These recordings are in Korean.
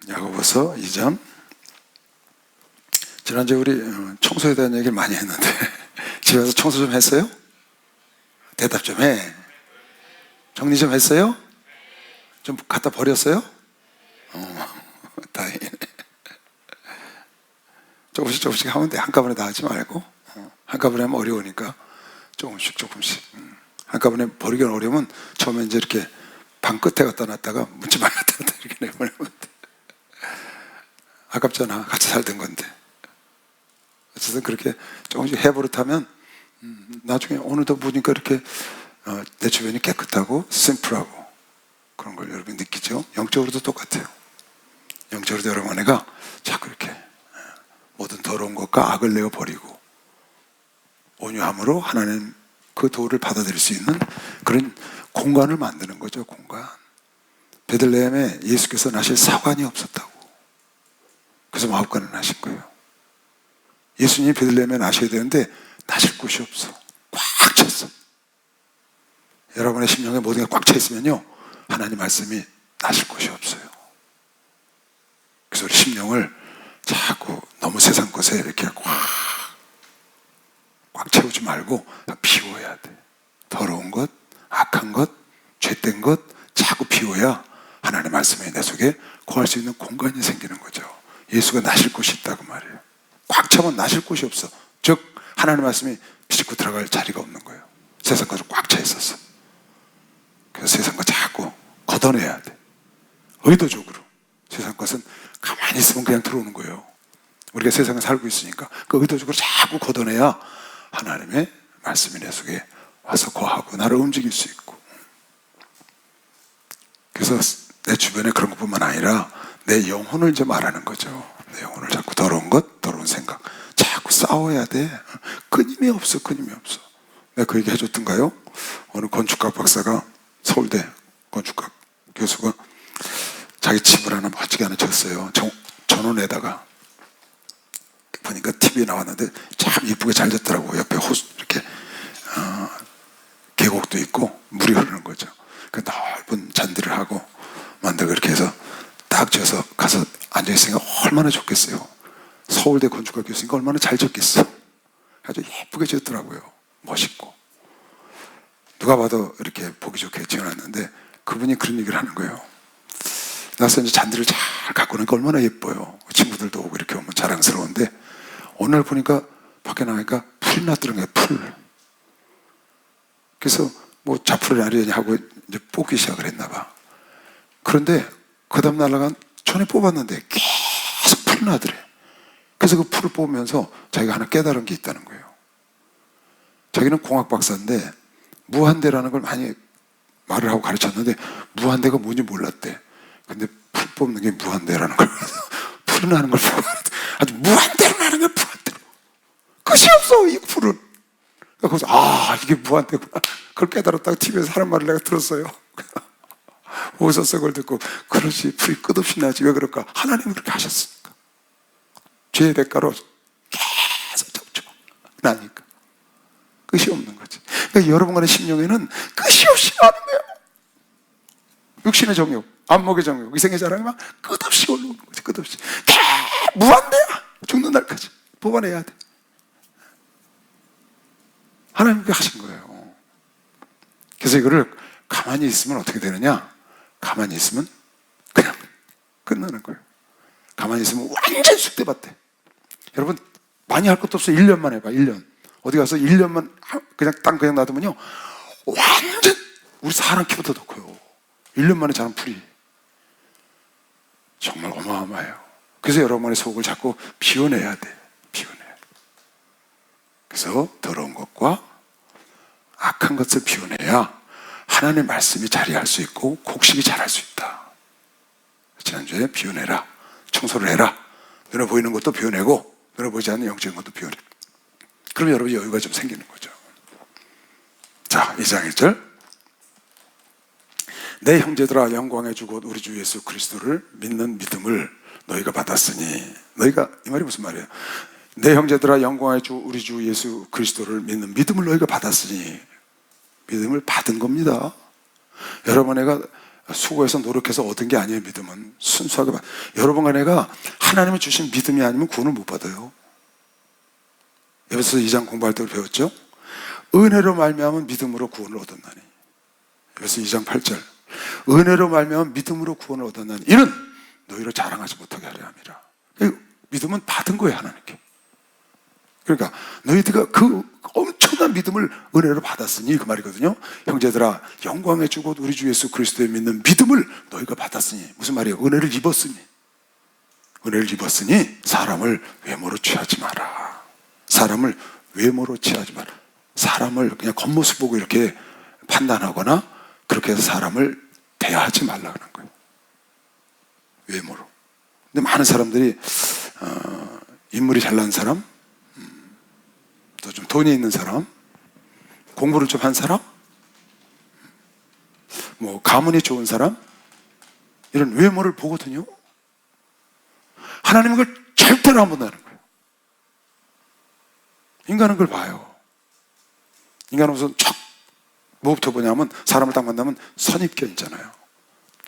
야고보서 2장. 지난주에 우리 청소에 대한 얘기를 많이 했는데 집에서 청소 좀 했어요? 대답 좀 해. 정리 좀 했어요? 좀 갖다 버렸어요? 다행이네. 조금씩 하면 돼. 한꺼번에 다 하지 말고. 한꺼번에 하면 어려우니까 조금씩. 한꺼번에 버리기는 어려우면 처음에 이제 이렇게 방 끝에 갖다 놨다가 문지방에 갖다 놨다 이렇게 내버리면 돼. 아깝잖아. 같이 살던 건데. 어쨌든 그렇게 조금씩 해버릇하면 나중에 어느덧 보니까 이렇게 내 주변이 깨끗하고 심플하고 그런 걸 여러분이 느끼죠. 영적으로도 똑같아요. 영적으로도 여러분 안에가 자꾸 이렇게 모든 더러운 것과 악을 내어 버리고 온유함으로 하나님 그 도를 받아들일 수 있는 그런 공간을 만드는 거죠. 공간. 베들레헴에 예수께서 나실 사관이 없었다고. 그래서 마법관을 나신 거예요. 예수님이 베들레헴에 나셔야 되는데 나실 곳이 없어. 꽉 찼어. 여러분의 심령에 모든 게 꽉 차 있으면요, 하나님 말씀이 나실 곳이 없어요. 그래서 우리 심령을 자꾸 너무 세상 것에 이렇게 꽉 채우지 말고 비워야 돼. 더러운 것, 악한 것, 죄된 것 자꾸 비워야 하나님의 말씀이 내 속에 거할 수 있는 공간이 생기는 거죠. 예수가 나실 곳이 있다고 말이에요. 꽉 차면 나실 곳이 없어. 즉 하나님의 말씀이 비집고 들어갈 자리가 없는 거예요. 세상 것으로 꽉 차 있었어. 그래서 세상 것 자꾸 걷어내야 돼. 의도적으로. 세상 것은 가만히 있으면 그냥 들어오는 거예요. 우리가 세상에 살고 있으니까 그 의도적으로 자꾸 걷어내야 하나님의 말씀이 내 속에 와서 거하고 나를 움직일 수 있고. 그래서 내 주변에 그런 것뿐만 아니라 내 영혼을 이제 말하는 거죠. 내 영혼을 자꾸 더러운 것, 더러운 생각 자꾸 싸워야 돼. 끊임이 없어. 내가 그 얘기 해줬던가요? 어느 건축학 박사가 서울대 건축학 교수가 자기 집을 하나 멋지게 하나 졌어요. 전원에다가 보니까 TV에 나왔는데 참 예쁘게 잘 졌더라고. 옆에 호수 이렇게 계곡도 있고 물이 흐르는 거죠. 그 넓은 잔디를 하고 만들고 이렇게 해서 딱 져서 가서 앉아있으니까 얼마나 좋겠어요. 서울대 건축학 교수니까 얼마나 잘 졌겠어. 아주 예쁘게 졌더라고요. 멋있고. 누가 봐도 이렇게 보기 좋게 지어놨는데 그분이 그런 얘기를 하는 거예요. 나서 이제 잔디를 잘 갖고 오니까 얼마나 예뻐요. 친구들도 오고 이렇게 오면 자랑스러운데 오늘 보니까 밖에 나가니까 풀이 났더라고요. 풀. 그래서 뭐 자풀을 나려니 하고 이제 뽑기 시작을 했나 봐. 그런데 그 다음 날아간 전에 뽑았는데 계속 풀이 나더래. 그래서 그 풀을 뽑으면서 자기가 하나 깨달은 게 있다는 거예요. 자기는 공학 박사인데 무한대라는 걸 많이 말을 하고 가르쳤는데 무한대가 뭔지 몰랐대. 근데 풀 뽑는 게 무한대라는 걸 풀이 나는 걸 보고 아주 무한대로 나는 거야. 무한대로 끝이 없어 이 풀은. 그래서 이게 무한대구나. 그걸 깨달았다고 TV에서 하는 말을 내가 들었어요. 어디서 그걸 듣고 그렇지 풀이 끝없이 나지 왜 그럴까? 하나님이 그렇게 하셨으니까. 죄의 대가로 계속 접촉나니까 끝이 없는 거지. 그러니까 여러분간의 심령에는 끝이 없이 나는 거예요. 육신의 정욕, 안목의 정욕, 이생의 자랑이 막 끝없이 올라오는 거지. 끝없이 무한대야. 죽는 날까지 뽑아내야 돼. 하나님께 하신 거예요. 그래서 이거를 가만히 있으면 어떻게 되느냐? 가만히 있으면 그냥 끝나는 거예요. 가만히 있으면 완전 쑥대밭대. 여러분 많이 할 것도 없어. 1년만 해봐. 1년. 어디 가서 1년만 그냥 땅 그냥 놔두면요 완전 우리 사람 키보다 더 커요. 1년 만에 자란 풀이 정말 어마어마해요. 그래서 여러분의 속을 자꾸 비워내야 돼. 비워내야 돼. 그래서 더러운 것과 악한 것을 비워내야 하나님의 말씀이 자리할 수 있고 곡식이 자랄 수 있다. 지난주에 비워내라. 청소를 해라. 눈에 보이는 것도 비워내고 눈에 보이지 않는 영적인 것도 비워내. 그럼 여러분 여유가 좀 생기는 거죠. 자, 2장 1절. 내 형제들아 영광의 주 곧 우리 주 예수 그리스도를 믿는 믿음을 너희가 받았으니. 너희가 이 말이 무슨 말이에요? 내 형제들아 영광의 주 우리 주 예수 그리스도를 믿는 믿음을 너희가 받았으니. 믿음을 받은 겁니다. 여러분애가 수고해서 노력해서 얻은 게 아니에요. 믿음은 순수하게 여러분과 내가 하나님이 주신 믿음이 아니면 구원을 못 받아요. 에베소서 2장 공부할 때 배웠죠? 은혜로 말미암은 믿음으로 구원을 얻었나니. 에베소서 2장 8절. 은혜로 말미암은 믿음으로 구원을 얻었나니 이는 너희로 자랑하지 못하게 하려 함이라. 믿음은 받은 거예요, 하나님께. 그러니까 너희들가 그 엄청난 믿음을 은혜로 받았으니 그 말이거든요. 형제들아, 영광의 주곧 우리 주 예수 그리스도에 믿는 믿음을 너희가 받았으니, 무슨 말이에요? 은혜를 입었으니 사람을 외모로 취하지 마라. 사람을 외모로 취하지 마라. 사람을 그냥 겉모습 보고 이렇게 판단하거나 그렇게 해서 사람을 대하지 말라는 거예요. 외모로. 근데 많은 사람들이 인물이 잘난 사람, 또 좀 돈이 있는 사람, 공부를 좀 한 사람, 뭐 가문이 좋은 사람, 이런 외모를 보거든요. 하나님은 그걸 절대로 안 본다는 거예요. 인간은 그걸 봐요. 인간은 우선 척 뭐부터 보냐면, 사람을 딱 만나면 선입견 있잖아요.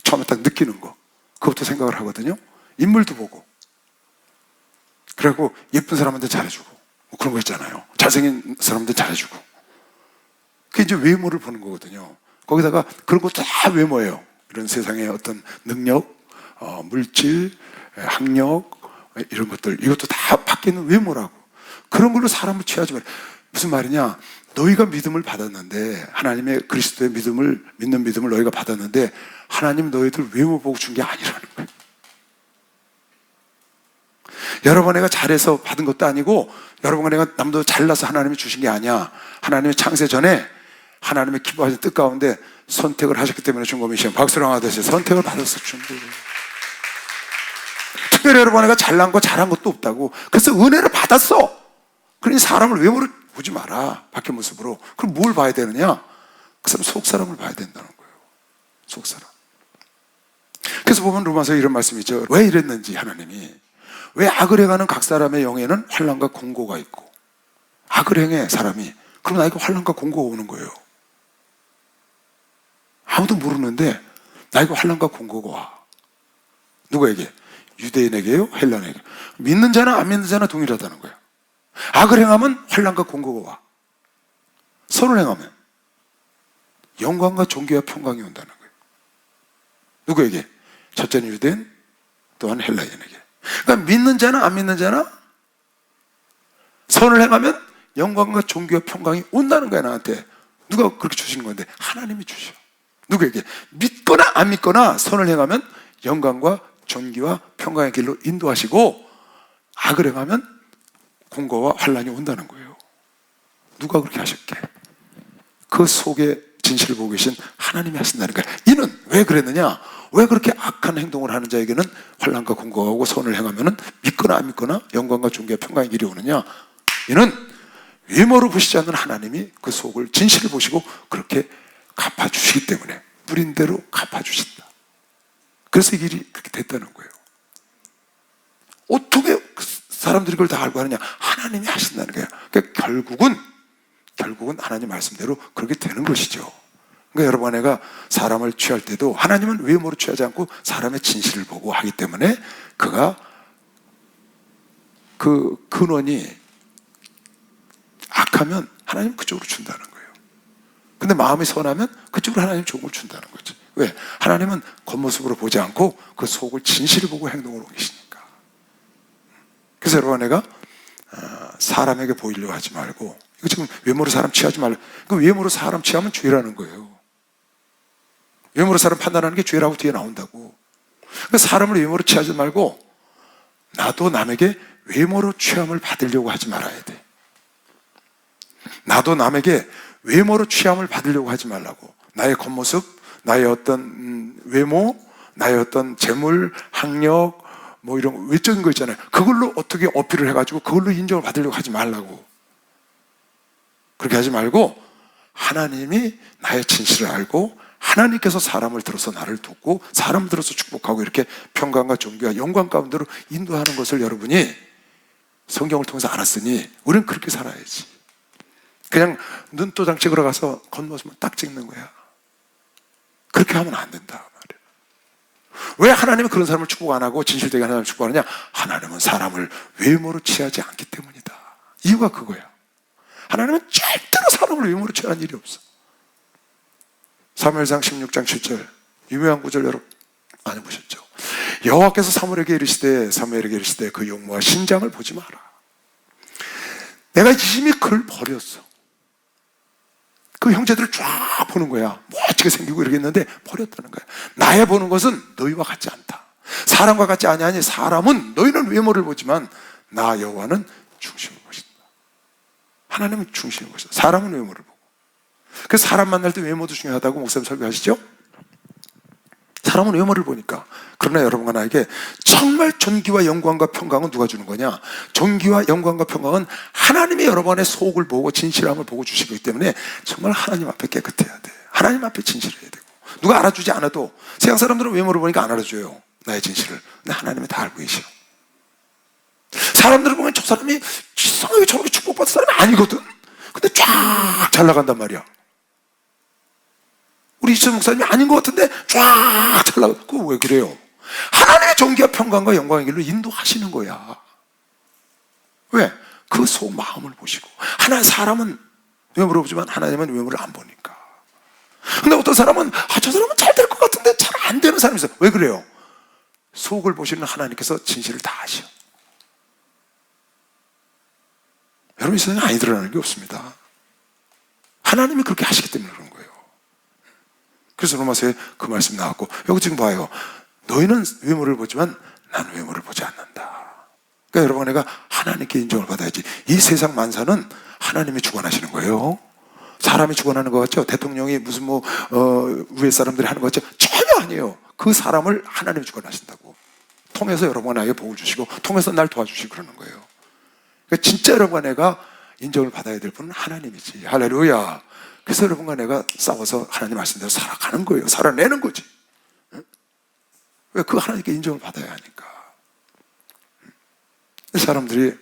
처음에 딱 느끼는 거, 그것부터 생각을 하거든요. 인물도 보고, 그리고 예쁜 사람한테 잘해주고, 뭐 그런 거 있잖아요. 잘생긴 사람한테 잘해주고, 그게 이제 외모를 보는 거거든요. 거기다가 그런 것도 다 외모예요. 이런 세상의 어떤 능력, 물질, 학력, 이런 것들, 이것도 다 바뀌는 외모라고. 그런 걸로 사람을 취하지 말아요. 무슨 말이냐? 너희가 믿음을 받았는데, 하나님의 그리스도의 믿는 믿음을 너희가 받았는데, 하나님 너희들 외모 보고 준 게 아니라는 거예요. 여러분 내가 잘해서 받은 것도 아니고, 여러분 내가 남도 잘나서 하나님이 주신 게 아니야. 하나님의 창세 전에 하나님의 기뻐하신 뜻 가운데 선택을 하셨기 때문에 준 거미시오. 박수랑 하듯이 선택을 받아서 준 거예요. 특별히 여러분 내가 잘난 거 잘한 것도 없다고. 그래서 은혜를 받았어. 그러니 사람을 외모로 보지 마라. 밖의 모습으로. 그럼 뭘 봐야 되느냐? 그 사람 속사람을 봐야 된다는 거예요. 속사람. 그래서 보면 로마서에 이런 말씀이 있죠. 왜 이랬는지, 하나님이 왜 악을 행하는 각 사람의 영에는 환난과 공고가 있고, 악을 행해 사람이, 그럼 나에게 환난과 공고가 오는 거예요. 아무도 모르는데 나에게 환난과 공고가 와. 누구에게? 유대인에게요? 헬라인에게? 믿는 자나 안 믿는 자나 동일하다는 거예요. 악을 행하면 환난과 공고가 와. 선을 행하면 영광과 존귀와 평강이 온다는 거예요. 누구에게? 첫째는 유대인, 또한 헬라인에게. 그러니까 믿는 자나 안 믿는 자나 선을 행하면 영광과 존귀와 평강이 온다는 거야, 나한테. 누가 그렇게 주신 건데? 하나님이 주셔. 누구에게? 믿거나 안 믿거나 선을 행하면 영광과 존귀와 평강의 길로 인도하시고, 악을 행하면 공고와 환난이 온다는 거예요. 누가 그렇게 하셨게? 그 속에 진실을 보고 계신 하나님이 하신다는 거예요. 이는 왜 그랬느냐? 왜 그렇게 악한 행동을 하는 자에게는 환난과 공고가 오고, 선을 행하면 믿거나 안 믿거나 영광과 존귀와 평강의 길이 오느냐? 이는 외모로 보시지 않는 하나님이 그 속을, 진실을 보시고 그렇게 갚아주시기 때문에, 뿌린 대로 갚아주신다. 그래서 이 길이 그렇게 됐다는 거예요. 어떻게 사람들이 그걸 다 알고 하느냐? 하나님이 하신다는 거예요. 그러니까 결국은 하나님 말씀대로 그렇게 되는 것이죠. 그러니까 여러분, 내가 사람을 취할 때도 하나님은 외모로 취하지 않고 사람의 진실을 보고 하기 때문에, 그가 그 근원이 악하면 하나님 그쪽으로 준다는 거예요. 근데 마음이 선하면 그쪽으로 하나님 좋은 걸 준다는 거죠. 왜? 하나님은 겉모습으로 보지 않고 그 속을, 진실을 보고 행동을 옮기시니까. 그래서 여러분, 내가 사람에게 보이려고 하지 말고, 이거 지금 외모로 사람 취하지 말고, 그 외모로 사람 취하면 죄라는 거예요. 외모로 사람 판단하는 게 죄라고 뒤에 나온다고. 그러니까 사람을 외모로 취하지 말고, 나도 남에게 외모로 취함을 받으려고 하지 말아야 돼. 나도 남에게 외모로 취함을 받으려고 하지 말라고. 나의 겉모습, 나의 어떤 외모, 나의 어떤 재물, 학력, 뭐 이런 외적인 거 있잖아요. 그걸로 어떻게 어필을 해가지고 그걸로 인정을 받으려고 하지 말라고. 그렇게 하지 말고, 하나님이 나의 진실을 알고, 하나님께서 사람을 들어서 나를 돕고, 사람을 들어서 축복하고, 이렇게 평강과 존귀와 영광 가운데로 인도하는 것을 여러분이 성경을 통해서 알았으니, 우리는 그렇게 살아야지. 그냥 눈도장 찍으러 가서 겉모습만 딱 찍는 거야. 그렇게 하면 안 된다 말이에요. 왜 하나님은 그런 사람을 축복 안 하고 진실되게 하는 사람을 축복하느냐? 하나님은 사람을 외모로 취하지 않기 때문이다. 이유가 그거야. 하나님은 절대로 사람을 외모로 취하는 일이 없어. 사무엘상 16장 7절 유명한 구절 여러분 많이 보셨죠? 여호와께서 사무엘에게 이르시되 그 용모와 신장을 보지 마라. 내가 이미 그를 버렸어. 그 형제들을 쫙 보는 거야. 멋지게 생기고 이렇게 했는데 버렸다는 거야. 나의 보는 것은 너희와 같지 않다. 사람과 같지 아니하니 사람은 너희는 외모를 보지만 나 여호와는 중심을 보신다. 하나님은 중심을 보신다. 사람은 외모를 보고. 그래서 사람 만날 때 외모도 중요하다고 목사님 설교하시죠? 사람은 외모를 보니까. 그러나 여러분과 나에게 정말 존귀와 영광과 평강은 누가 주는 거냐? 존귀와 영광과 평강은 하나님이 여러분의 속을 보고 진실함을 보고 주시기 때문에 정말 하나님 앞에 깨끗해야 돼. 하나님 앞에 진실해야 되고. 누가 알아주지 않아도 세상 사람들은 외모를 보니까 안 알아줘요. 나의 진실을. 근데 하나님이 다 알고 계셔. 사람들을 보면 저 사람이 이상하게 저렇게 축복받은 사람이 아니거든. 근데 쫙 잘 나간단 말이야. 우리 이철 목사님이 아닌 것 같은데 쫙 잘 나가. 그거 왜 그래요? 하나님의 존귀와 평강과 영광의 길로 인도하시는 거야. 왜? 그 속 마음을 보시고. 사람은 외모를 보지만 하나님은 외모를 안 보니까. 근데 어떤 사람은 저 사람은 잘 될 것 같은데 잘 안 되는 사람이 있어요. 왜 그래요? 속을 보시는 하나님께서 진실을 다 아셔. 여러분 이 세상에 아니 드러나는 게 없습니다. 하나님이 그렇게 하시기 때문에 그런 거예요. 그래서 로마서에 그 말씀 나왔고, 여기 지금 봐요. 너희는 외모를 보지만 나는 외모를 보지 않는다. 그러니까 여러분, 내가 하나님께 인정을 받아야지. 이 세상 만사는 하나님이 주관하시는 거예요. 사람이 주관하는 것 같죠? 대통령이 무슨 위에 사람들이 하는 것 같죠? 전혀 아니에요. 그 사람을 하나님이 주관하신다고. 통해서 여러분과 나에게 복을 주시고, 통해서 날 도와주시고 그러는 거예요. 그러니까 진짜 여러분과 내가 인정을 받아야 될 분은 하나님이지. 할렐루야. 그래서 여러분과 내가 싸워서 하나님 말씀대로 살아가는 거예요. 살아내는 거지. 왜? 그 하나님께 인정을 받아야 하니까. 사람들이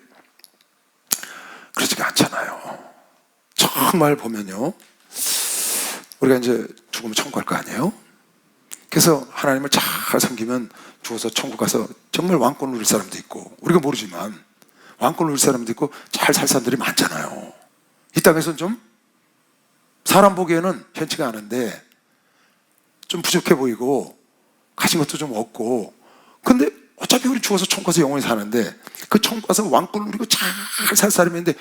그러지가 않잖아요. 정말 보면요, 우리가 이제 죽으면 천국 갈 거 아니에요? 그래서 하나님을 잘 섬기면 죽어서 천국 가서 정말 왕권 누릴 사람도 있고, 우리가 모르지만 왕권 누릴 사람도 있고 잘 살 사람들이 많잖아요. 이 땅에서는 좀 사람 보기에는 현치가 않은데 좀 부족해 보이고 가진 것도 좀 없고, 근데 어차피 우리 죽어서 천국 가서 영원히 사는데 그 천국 가서 왕권을 누리고 잘 살 사람인데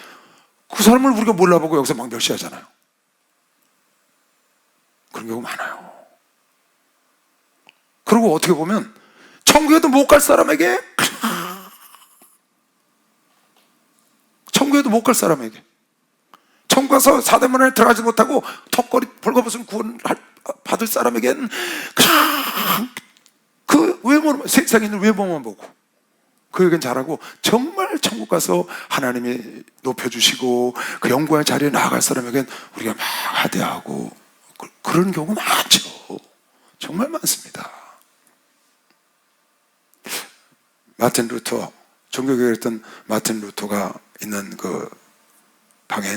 그 사람을 우리가 몰라보고 여기서 막 멸시하잖아요. 그런 경우 많아요. 그리고 어떻게 보면 천국에도 못 갈 사람에게, 천국에도 못 갈 사람에게, 천국 가서 사대문안에 들어가지 못하고 턱걸이 벌거벗은 구원 받을 사람에게는 그 외모만, 세상에 있는 외모만 보고 그 얘기는 잘하고, 정말 천국 가서 하나님이 높여주시고 그 영광의 자리에 나아갈 사람에게는 우리가 막 하대하고 그런 경우 많죠. 정말 많습니다. 마틴 루터, 종교개혁했던 마틴 루터가 있는 그 방에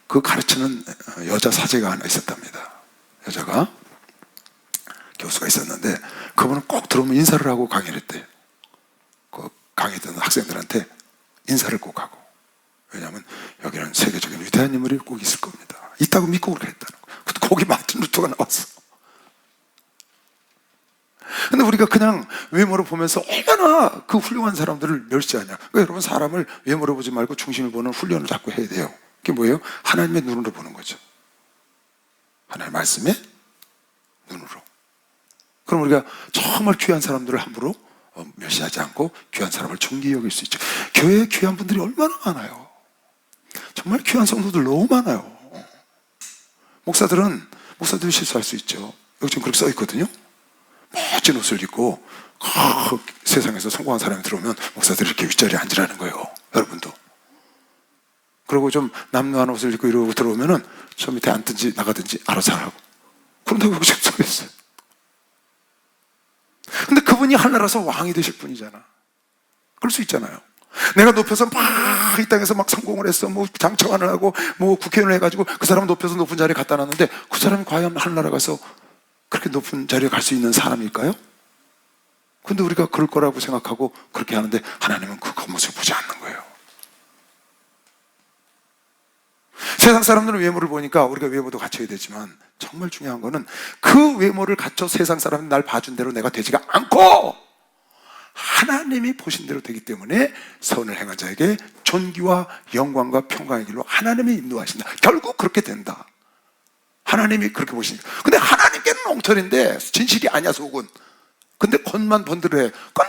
그 가르치는 여자 사제가 하나 있었답니다. 여자가 교수가 있었는데 그분은 꼭 들어오면 인사를 하고 강의를 했대요. 그 강의 듣는 학생들한테 인사를 꼭 하고. 왜냐하면 여기는 세계적인 위대한 인물이 꼭 있을 겁니다. 있다고 믿고 그렇게 했다는 거예요. 거기 마틴 루터가 나왔어. 근데 우리가 그냥 외모를 보면서 얼마나 그 훌륭한 사람들을 멸시하냐. 그러니까 여러분, 사람을 외모로 보지 말고 중심을 보는 훈련을 자꾸 해야 돼요. 그게 뭐예요? 하나님의 눈으로 보는 거죠. 하나님의 말씀의 눈으로. 그럼 우리가 정말 귀한 사람들을 함부로 멸시하지 않고 귀한 사람을 존귀히 여길 수 있죠. 교회에 귀한 분들이 얼마나 많아요. 정말 귀한 성도들 너무 많아요. 목사들이 실수할 수 있죠. 여기 지금 그렇게 써 있거든요. 멋진 옷을 입고 세상에서 성공한 사람이 들어오면 목사들이 이렇게 윗자리에 앉으라는 거예요. 여러분도. 그리고 좀 남루한 옷을 입고 이러고 들어오면은 저 밑에 앉든지 나가든지 알아서 하라고. 그런다고 여기 지금 써 있어요. 근데 그분이 하늘나라에서 왕이 되실 분이잖아. 그럴 수 있잖아요. 내가 높여서 막 이 땅에서 막 성공을 했어. 뭐 장차관을 하고 뭐 국회의원을 해가지고 그 사람을 높여서 높은 자리에 갖다 놨는데 그 사람이 과연 하늘나라 가서 그렇게 높은 자리에 갈 수 있는 사람일까요? 근데 우리가 그럴 거라고 생각하고 그렇게 하는데 하나님은 그 겉모습을 보지 않는 거예요. 세상 사람들은 외모를 보니까 우리가 외모도 갖춰야 되지만 정말 중요한 거는 그 외모를 갖춰 세상 사람이 날 봐준 대로 내가 되지가 않고 하나님이 보신 대로 되기 때문에 선을 행한 자에게 존귀와 영광과 평강의 길로 하나님이 인도하신다. 결국 그렇게 된다. 하나님이 그렇게 보시니까. 근데 하나님께는 엉터리인데 진실이 아니야, 속은. 근데 겉만 번들어해. 그건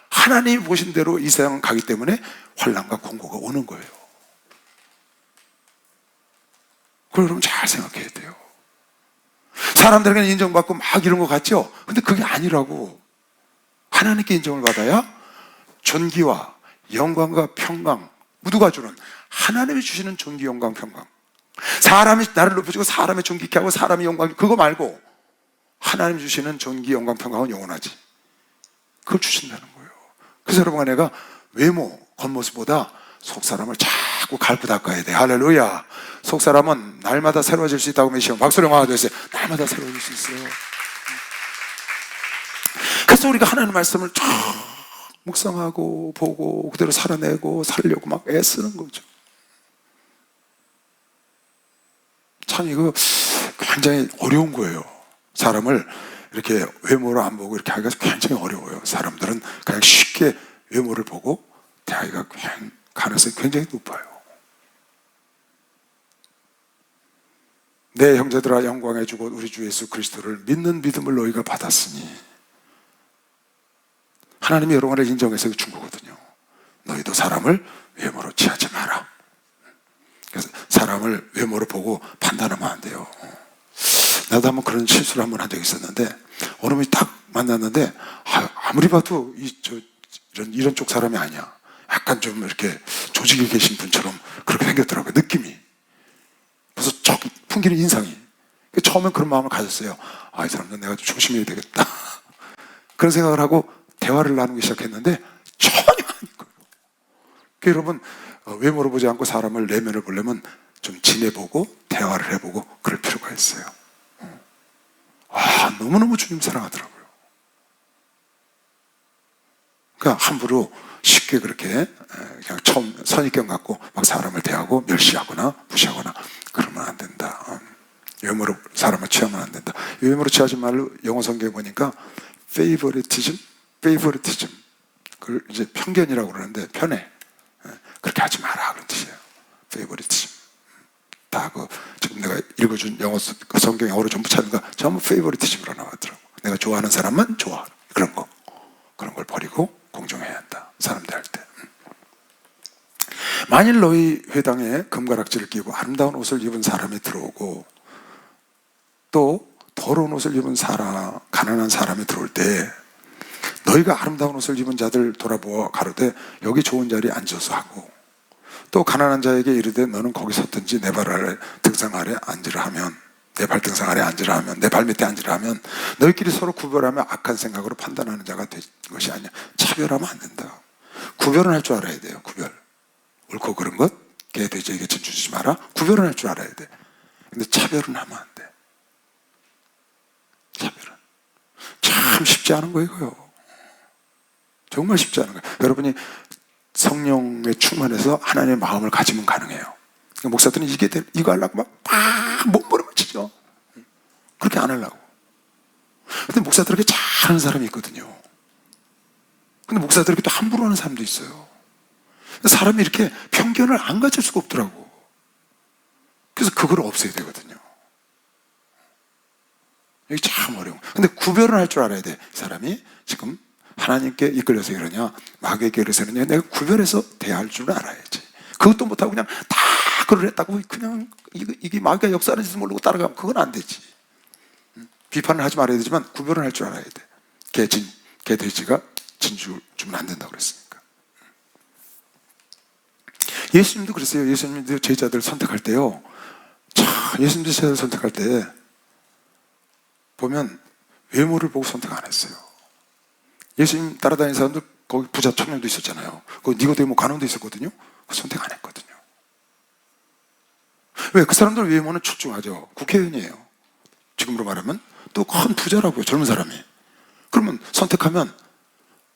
하나님이 보신 대로 이 세상은 가기 때문에 환난과 공고가 오는 거예요. 그걸 여러분 잘 생각해야 돼요. 사람들에게는 인정받고 막 이런 거 같죠? 근데 그게 아니라고. 하나님께 인정을 받아야 존귀와 영광과 평강, 누가 주는? 하나님이 주시는 존귀, 영광, 평강. 사람이 나를 높여주고 사람이 존귀케 하고 사람이 영광, 그거 말고 하나님이 주시는 존귀, 영광, 평강은 영원하지. 그걸 주신다는 거예요. 그래서 여러분과 내가 외모, 겉모습보다 속사람을 자꾸 갈고 닦아야 돼. 할렐루야. 속사람은 날마다 새로워질 수 있다고 믿으시면 박수령 하나 되세요. 날마다 새로워질 수 있어요. 그래서 우리가 하나님의 말씀을 쫙 묵상하고 보고 그대로 살아내고 살려고 막 애쓰는 거죠. 참 이거 굉장히 어려운 거예요. 사람을 이렇게 외모로 안 보고 이렇게 하기가 굉장히 어려워요. 사람들은 그냥 쉽게 외모를 보고 대하기가 가능성이 굉장히 높아요. 내 형제들아 영광의 주고 우리 주 예수 그리스도를 믿는 믿음을 너희가 받았으니, 하나님이 여러분을 인정해서 준 거거든요. 너희도 사람을 외모로 취하지 마라. 그래서 사람을 외모로 보고 판단하면 안 돼요. 나도 한번 그런 실수를 한번 한 적이 있었는데, 어느 분이 딱 만났는데 아무리 봐도 이런 쪽 사람이 아니야. 약간 좀 이렇게 조직에 계신 분처럼 그렇게 생겼더라고요, 느낌이. 그래서 쫙 풍기는 인상이. 처음엔 그런 마음을 가졌어요. 이 사람은 내가 좀 조심해야 되겠다. 그런 생각을 하고 대화를 나누기 시작했는데 전혀 아닌 거예요. 그러니까 여러분, 외모를 보지 않고 사람을 내면을 보려면 좀 지내보고 대화를 해보고 그럴 필요가 있어요. 너무너무 주님 사랑하더라고요. 그러니까 함부로 쉽게 그렇게 그냥 처음 선입견 갖고 막 사람을 대하고 멸시하거나 무시하거나 그러면 안 된다. 외모로 사람을 취하면 안 된다. 외모로 취하지 말로 영어 성경에 보니까 favoritism, 그걸 이제 편견이라고 그러는데 편해. 그렇게 하지 마라 그런 뜻이에요. favoritism. 다 지금 내가 읽어준 영어 성경 영어로 전부 찾는 거 전부 favoritism으로 나왔더라고. 내가 좋아하는 사람만 좋아. 그런 걸 버리고 공정해야 한다. 사람들 할 때. 만일 너희 회당에 금가락지를 끼고 아름다운 옷을 입은 사람이 들어오고 또 더러운 옷을 입은 가난한 사람이 들어올 때 너희가 아름다운 옷을 입은 자들 돌아보아 가로되 여기 좋은 자리에 앉아서 하고, 또 가난한 자에게 이르되 너는 거기 섰든지 내 발 아래 등상 아래 앉으라 하면, 내 발등상 아래 앉으라 하면, 내 발밑에 앉으라 하면 너희끼리 서로 구별하며 악한 생각으로 판단하는 자가 된 것이 아니야. 차별하면 안 된다. 구별은 할 줄 알아야 돼요. 구별. 옳고 그른 것, 개 돼지에게 전주 주지 마라. 구별은 할 줄 알아야 돼. 근데 차별은 하면 안 돼. 차별은 참 쉽지 않은 거예요, 이거요. 정말 쉽지 않은 거예요. 여러분이 성령에 충만해서 하나님의 마음을 가지면 가능해요. 그러니까 목사들은 이거 하려고 막 몸부림을 치죠. 그렇게 안 하려고. 근데 목사들에게 잘하는 사람이 있거든요. 근데 목사들에게 또 함부로 하는 사람도 있어요. 사람이 이렇게 편견을 안 가질 수가 없더라고. 그래서 그걸 없애야 되거든요. 이게 참 어려워. 근데 구별을 할 줄 알아야 돼. 사람이 지금 하나님께 이끌려서 그러냐, 마귀에게 이끌려서 그러냐, 내가 구별해서 대할 줄 알아야지. 그것도 못하고 그냥 다 그걸 했다고 그냥 이게 마귀가 역사하는 짓을 모르고 따라가면 그건 안 되지. 비판을 하지 말아야 되지만 구별을 할 줄 알아야 돼. 개 돼지가 진주 주면 안 된다고 그랬으니까. 예수님도 그랬어요. 예수님도 제자들 선택할 때요. 예수님도 제자들 선택할 때 보면 외모를 보고 선택 안 했어요. 예수님 따라다니는 사람들 거기 부자 청년도 있었잖아요. 거기 니고데모 간원도 있었거든요. 선택 안 했거든요. 왜? 그 사람들 외모는 출중하죠. 국회의원이에요. 지금으로 말하면 또 큰 부자라고요, 젊은 사람이. 그러면 선택하면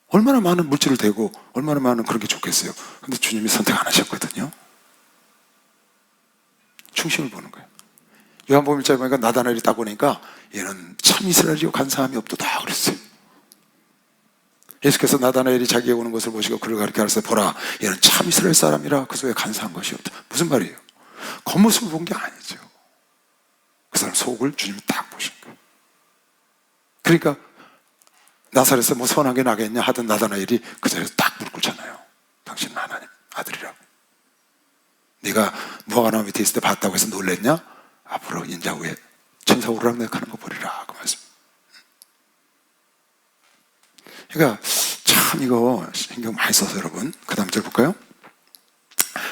얼마나 많은 물질을 대고 얼마나 많은 그런 게 좋겠어요. 근데 주님이 선택 안 하셨거든요. 중심을 보는 거예요. 요한복음 1장에 보니까 나다나엘이 딱 보니까 얘는 참 이스라엘이요 간사함이 없도다 그랬어요. 예수께서 나다나엘이 자기에 오는 것을 보시고 그를 가르쳐 가르쳐 보라, 얘는 참 이스라엘 사람이라 그 속에 간사한 것이 없다. 무슨 말이에요? 겉모습을 본 게 아니죠. 그 사람 속을 주님이 딱 보신 거예요. 그러니까 나사렛에서 뭐 선하게 나겠냐 하던 나다나엘이 그 자리에서 딱 무릎 꿇잖아요. 당신은 하나님 아들이라고. 네가 무화과 나무 밑에 있을 때 봤다고 해서 놀랬냐? 앞으로 인자 후에 천사 오르락내락하는 거 보리라, 그 말씀. 그러니까 참 이거 신경 많이 써서 여러분, 그 다음 절 볼까요?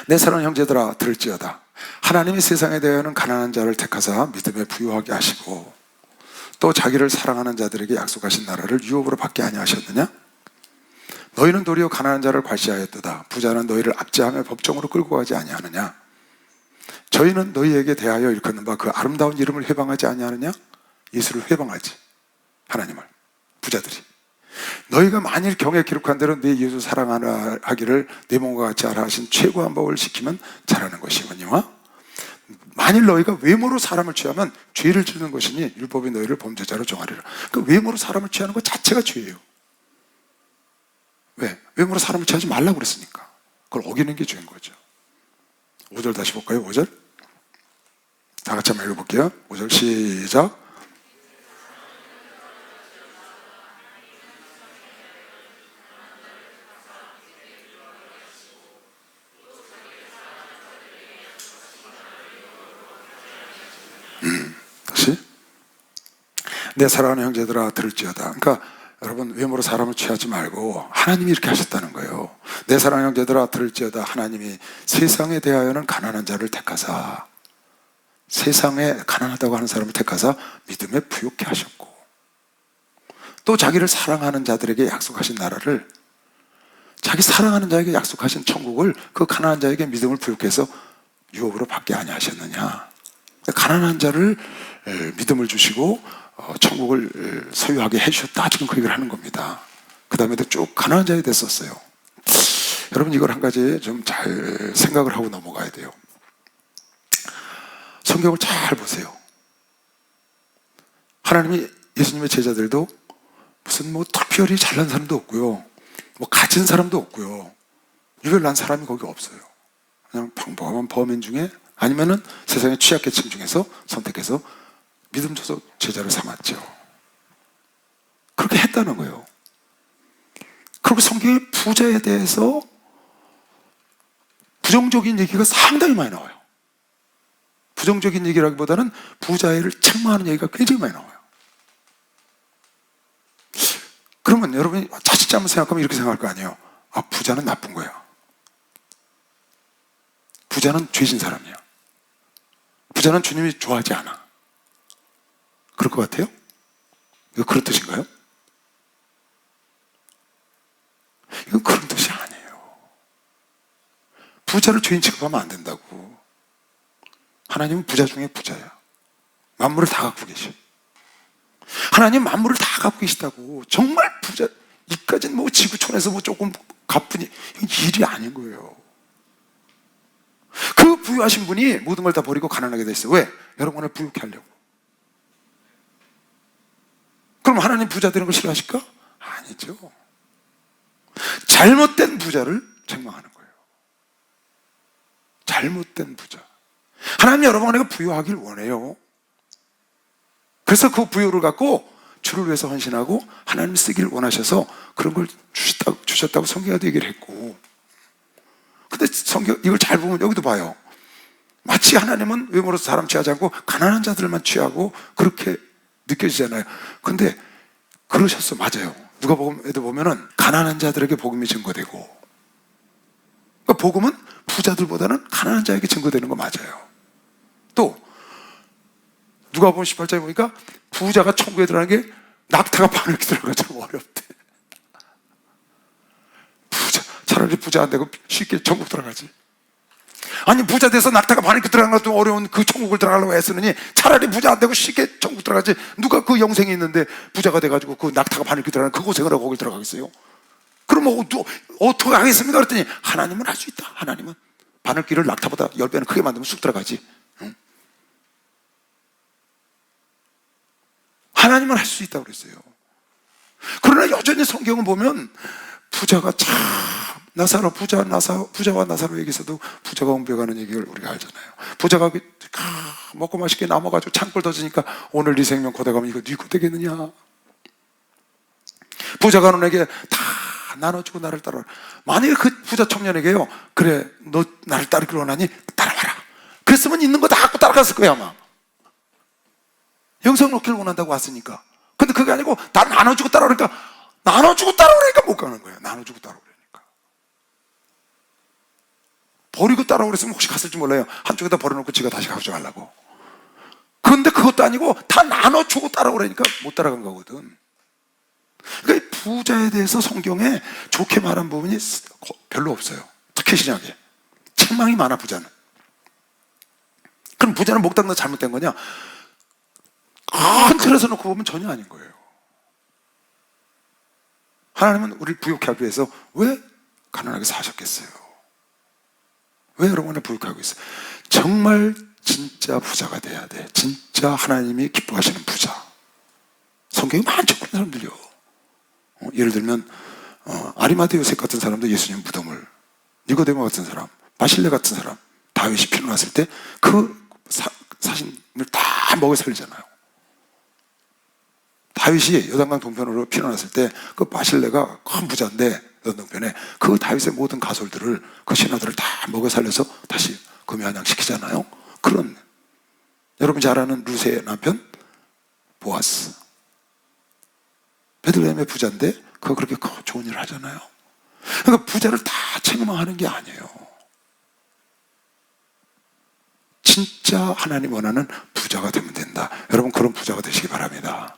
내 사랑하는 형제들아 들을지어다. 하나님이 세상에 대하여는 가난한 자를 택하사 믿음에 부유하게 하시고 또 자기를 사랑하는 자들에게 약속하신 나라를 유업으로 받게 아니하셨느냐? 너희는 도리어 가난한 자를 과시하였도다. 부자는 너희를 압제하며 법정으로 끌고 가지 아니하느냐? 저희는 너희에게 대하여 일컫는 바 그 아름다운 이름을 회방하지 아니하느냐? 예수를 회방하지, 하나님을. 부자들이 너희가 만일 경에 기록한 대로 네 예수 사랑하기를 내 몸과 같이 하라 하신 최고한 법을 지키면 잘하는 것이거니와 만일 너희가 외모로 사람을 취하면 죄를 짓는 것이니 율법이 너희를 범죄자로 정하리라. 그 외모로 사람을 취하는 것 자체가 죄예요. 왜? 외모로 사람을 취하지 말라고 그랬으니까. 그걸 어기는 게 죄인 거죠. 5절 다시 볼까요? 5절 다 같이 한번 읽어볼게요. 5절 시작. 다시. 내 사랑하는 형제들아 들을지어다. 그러니까 여러분, 외모로 사람을 취하지 말고 하나님이 이렇게 하셨다는 거예요. 내 사랑하는 형제들아 들을지어다. 하나님이 세상에 대하여는 가난한 자를 택하사, 세상에 가난하다고 하는 사람을 택하사 믿음에 부욕케 하셨고 또 자기를 사랑하는 자들에게 약속하신 나라를, 자기 사랑하는 자에게 약속하신 천국을 그 가난한 자에게 믿음을 부욕해서 유업으로 받게 아니하셨느냐? 가난한 자를 믿음을 주시고 천국을 소유하게 해주셨다, 지금 그 얘기를 하는 겁니다. 그 다음에도 쭉 가난한 자에 됐었어요. 여러분, 이걸 한 가지 좀 잘 생각을 하고 넘어가야 돼요. 성경을 잘 보세요. 하나님이, 예수님의 제자들도 무슨 뭐 특별히 잘난 사람도 없고요, 뭐 가진 사람도 없고요, 유별난 사람이 거기 없어요. 그냥 평범한 범인 중에, 아니면은 세상의 취약계층 중에서 선택해서 믿음 줘서 제자를 삼았죠. 그렇게 했다는 거예요. 그리고 성경의 부자에 대해서 부정적인 얘기가 상당히 많이 나와요. 부정적인 얘기라기보다는 부자를 책망하는 얘기가 굉장히 많이 나와요. 그러면 여러분이 자칫 한번 생각하면 이렇게 생각할 거 아니에요. 아, 부자는 나쁜 거야. 부자는 죄진 사람이야. 부자는 주님이 좋아하지 않아. 그럴 것 같아요? 이거 그런 뜻인가요? 이건 그런 뜻이 아니에요. 부자를 죄인 취급하면 안 된다고. 하나님은 부자 중에 부자야. 만물을 다 갖고 계셔. 하나님 만물을 다 갖고 계시다고. 정말 부자, 이까지는 뭐 지구촌에서 뭐 조금 가뿐히, 이건 일이 아닌 거예요. 그 부유하신 분이 모든 걸 다 버리고 가난하게 됐어요. 왜? 여러분을 부유케 하려고. 그럼 하나님 부자 되는 걸 싫어하실까? 아니죠. 잘못된 부자를 책망하는 거예요. 잘못된 부자. 하나님 여러분에게 부유하길 원해요. 그래서 그 부유를 갖고 주를 위해서 헌신하고 하나님 쓰기를 원하셔서 그런 걸 주셨다고 성경에도 얘기를 했고, 근데 성경 이걸 잘 보면 여기도 봐요. 마치 하나님은 외모로 사람 취하지 않고 가난한 자들만 취하고 그렇게 느껴지잖아요. 근데 그러셨어. 맞아요. 누가복음에도 보면은 가난한 자들에게 복음이 증거되고, 그러니까 복음은 부자들보다는 가난한 자에게 증거되는 거 맞아요. 또 누가복음 18장에 보니까 부자가 천국에 들어가는 게 낙타가 바늘에 들어가처럼 어렵대. 차라리 부자 안 되고 쉽게 천국 들어가지. 아니 부자 돼서 낙타가 바늘길 들어가는 것도 어려운 그 천국을 들어가려고 애쓰느니 차라리 부자 안 되고 쉽게 천국 들어가지. 누가 그 영생이 있는데 부자가 돼가지고 그 낙타가 바늘길 들어가는 그 고생을 하고 거길 들어가겠어요? 그럼 어떻게 하겠습니까? 그랬더니 하나님은 할 수 있다. 하나님은 바늘길을 낙타보다 10배는 크게 만들면 쑥 들어가지. 응? 하나님은 할 수 있다고 그랬어요. 그러나 여전히 성경을 보면 부자가 참 나사로 부자와 나사로 얘기에서도 부자가 옹배가는 얘기를 우리가 알잖아요. 부자가 먹고 맛있게 남아가지고 창고를 던지니까 오늘 네 생명 거대 가면 이거 네 거되겠느냐. 부자가 너에게 다 나눠주고 나를 따라라. 만약에 그 부자 청년에게요, 그래 너 나를 따르기로 원하니 따라와라, 그랬으면 있는 거 다 갖고 따라갔을 거야 아마. 영생을 얻기를 원한다고 왔으니까. 근데 그게 아니고 다 나눠주고 따라오니까 못 가는 거예요. 나눠주고 따라오니까. 버리고 따라오고 그랬으면 혹시 갔을지 몰라요. 한쪽에다 버려놓고 지가 다시 가져가려고. 그런데 그것도 아니고 다 나눠주고 따라오라니까 못 따라간 거거든. 그러니까 부자에 대해서 성경에 좋게 말한 부분이 별로 없어요. 특히 신약에 책망이 많아 부자는. 그럼 부자는 목닥나 잘못된 거냐? 큰 틀에서 놓고 보면 전혀 아닌 거예요. 하나님은 우리를 부욕해 하기 위해서 왜 가난하게 사셨겠어요? 왜 여러분을 부욕해 하고 있어요? 정말 진짜 부자가 돼야 돼. 진짜 하나님이 기뻐하시는 부자. 성경이 많죠, 그런 사람들이요. 예를 들면 아리마대 요셉 같은 사람도 예수님 무덤을, 니고데모 같은 사람, 바실레 같은 사람, 다윗이 피어났을 때 그 사신을 다 먹여 살리잖아요. 다윗이 요단강 동편으로 피어났을 때 그 바실레가 큰 부자인데 요단동편에 그 다윗의 모든 가솔들을, 그 신하들을 다 먹여 살려서 다시 금연양시키잖아요. 그런, 여러분 잘 아는 루세의 남편 보아스, 베들레헴의 부자인데 그거 그렇게 좋은 일을 하잖아요. 그러니까 부자를 다 책망하는 게 아니에요. 진짜 하나님 원하는 부자가 되면 된다. 여러분 그런 부자가 되시기 바랍니다.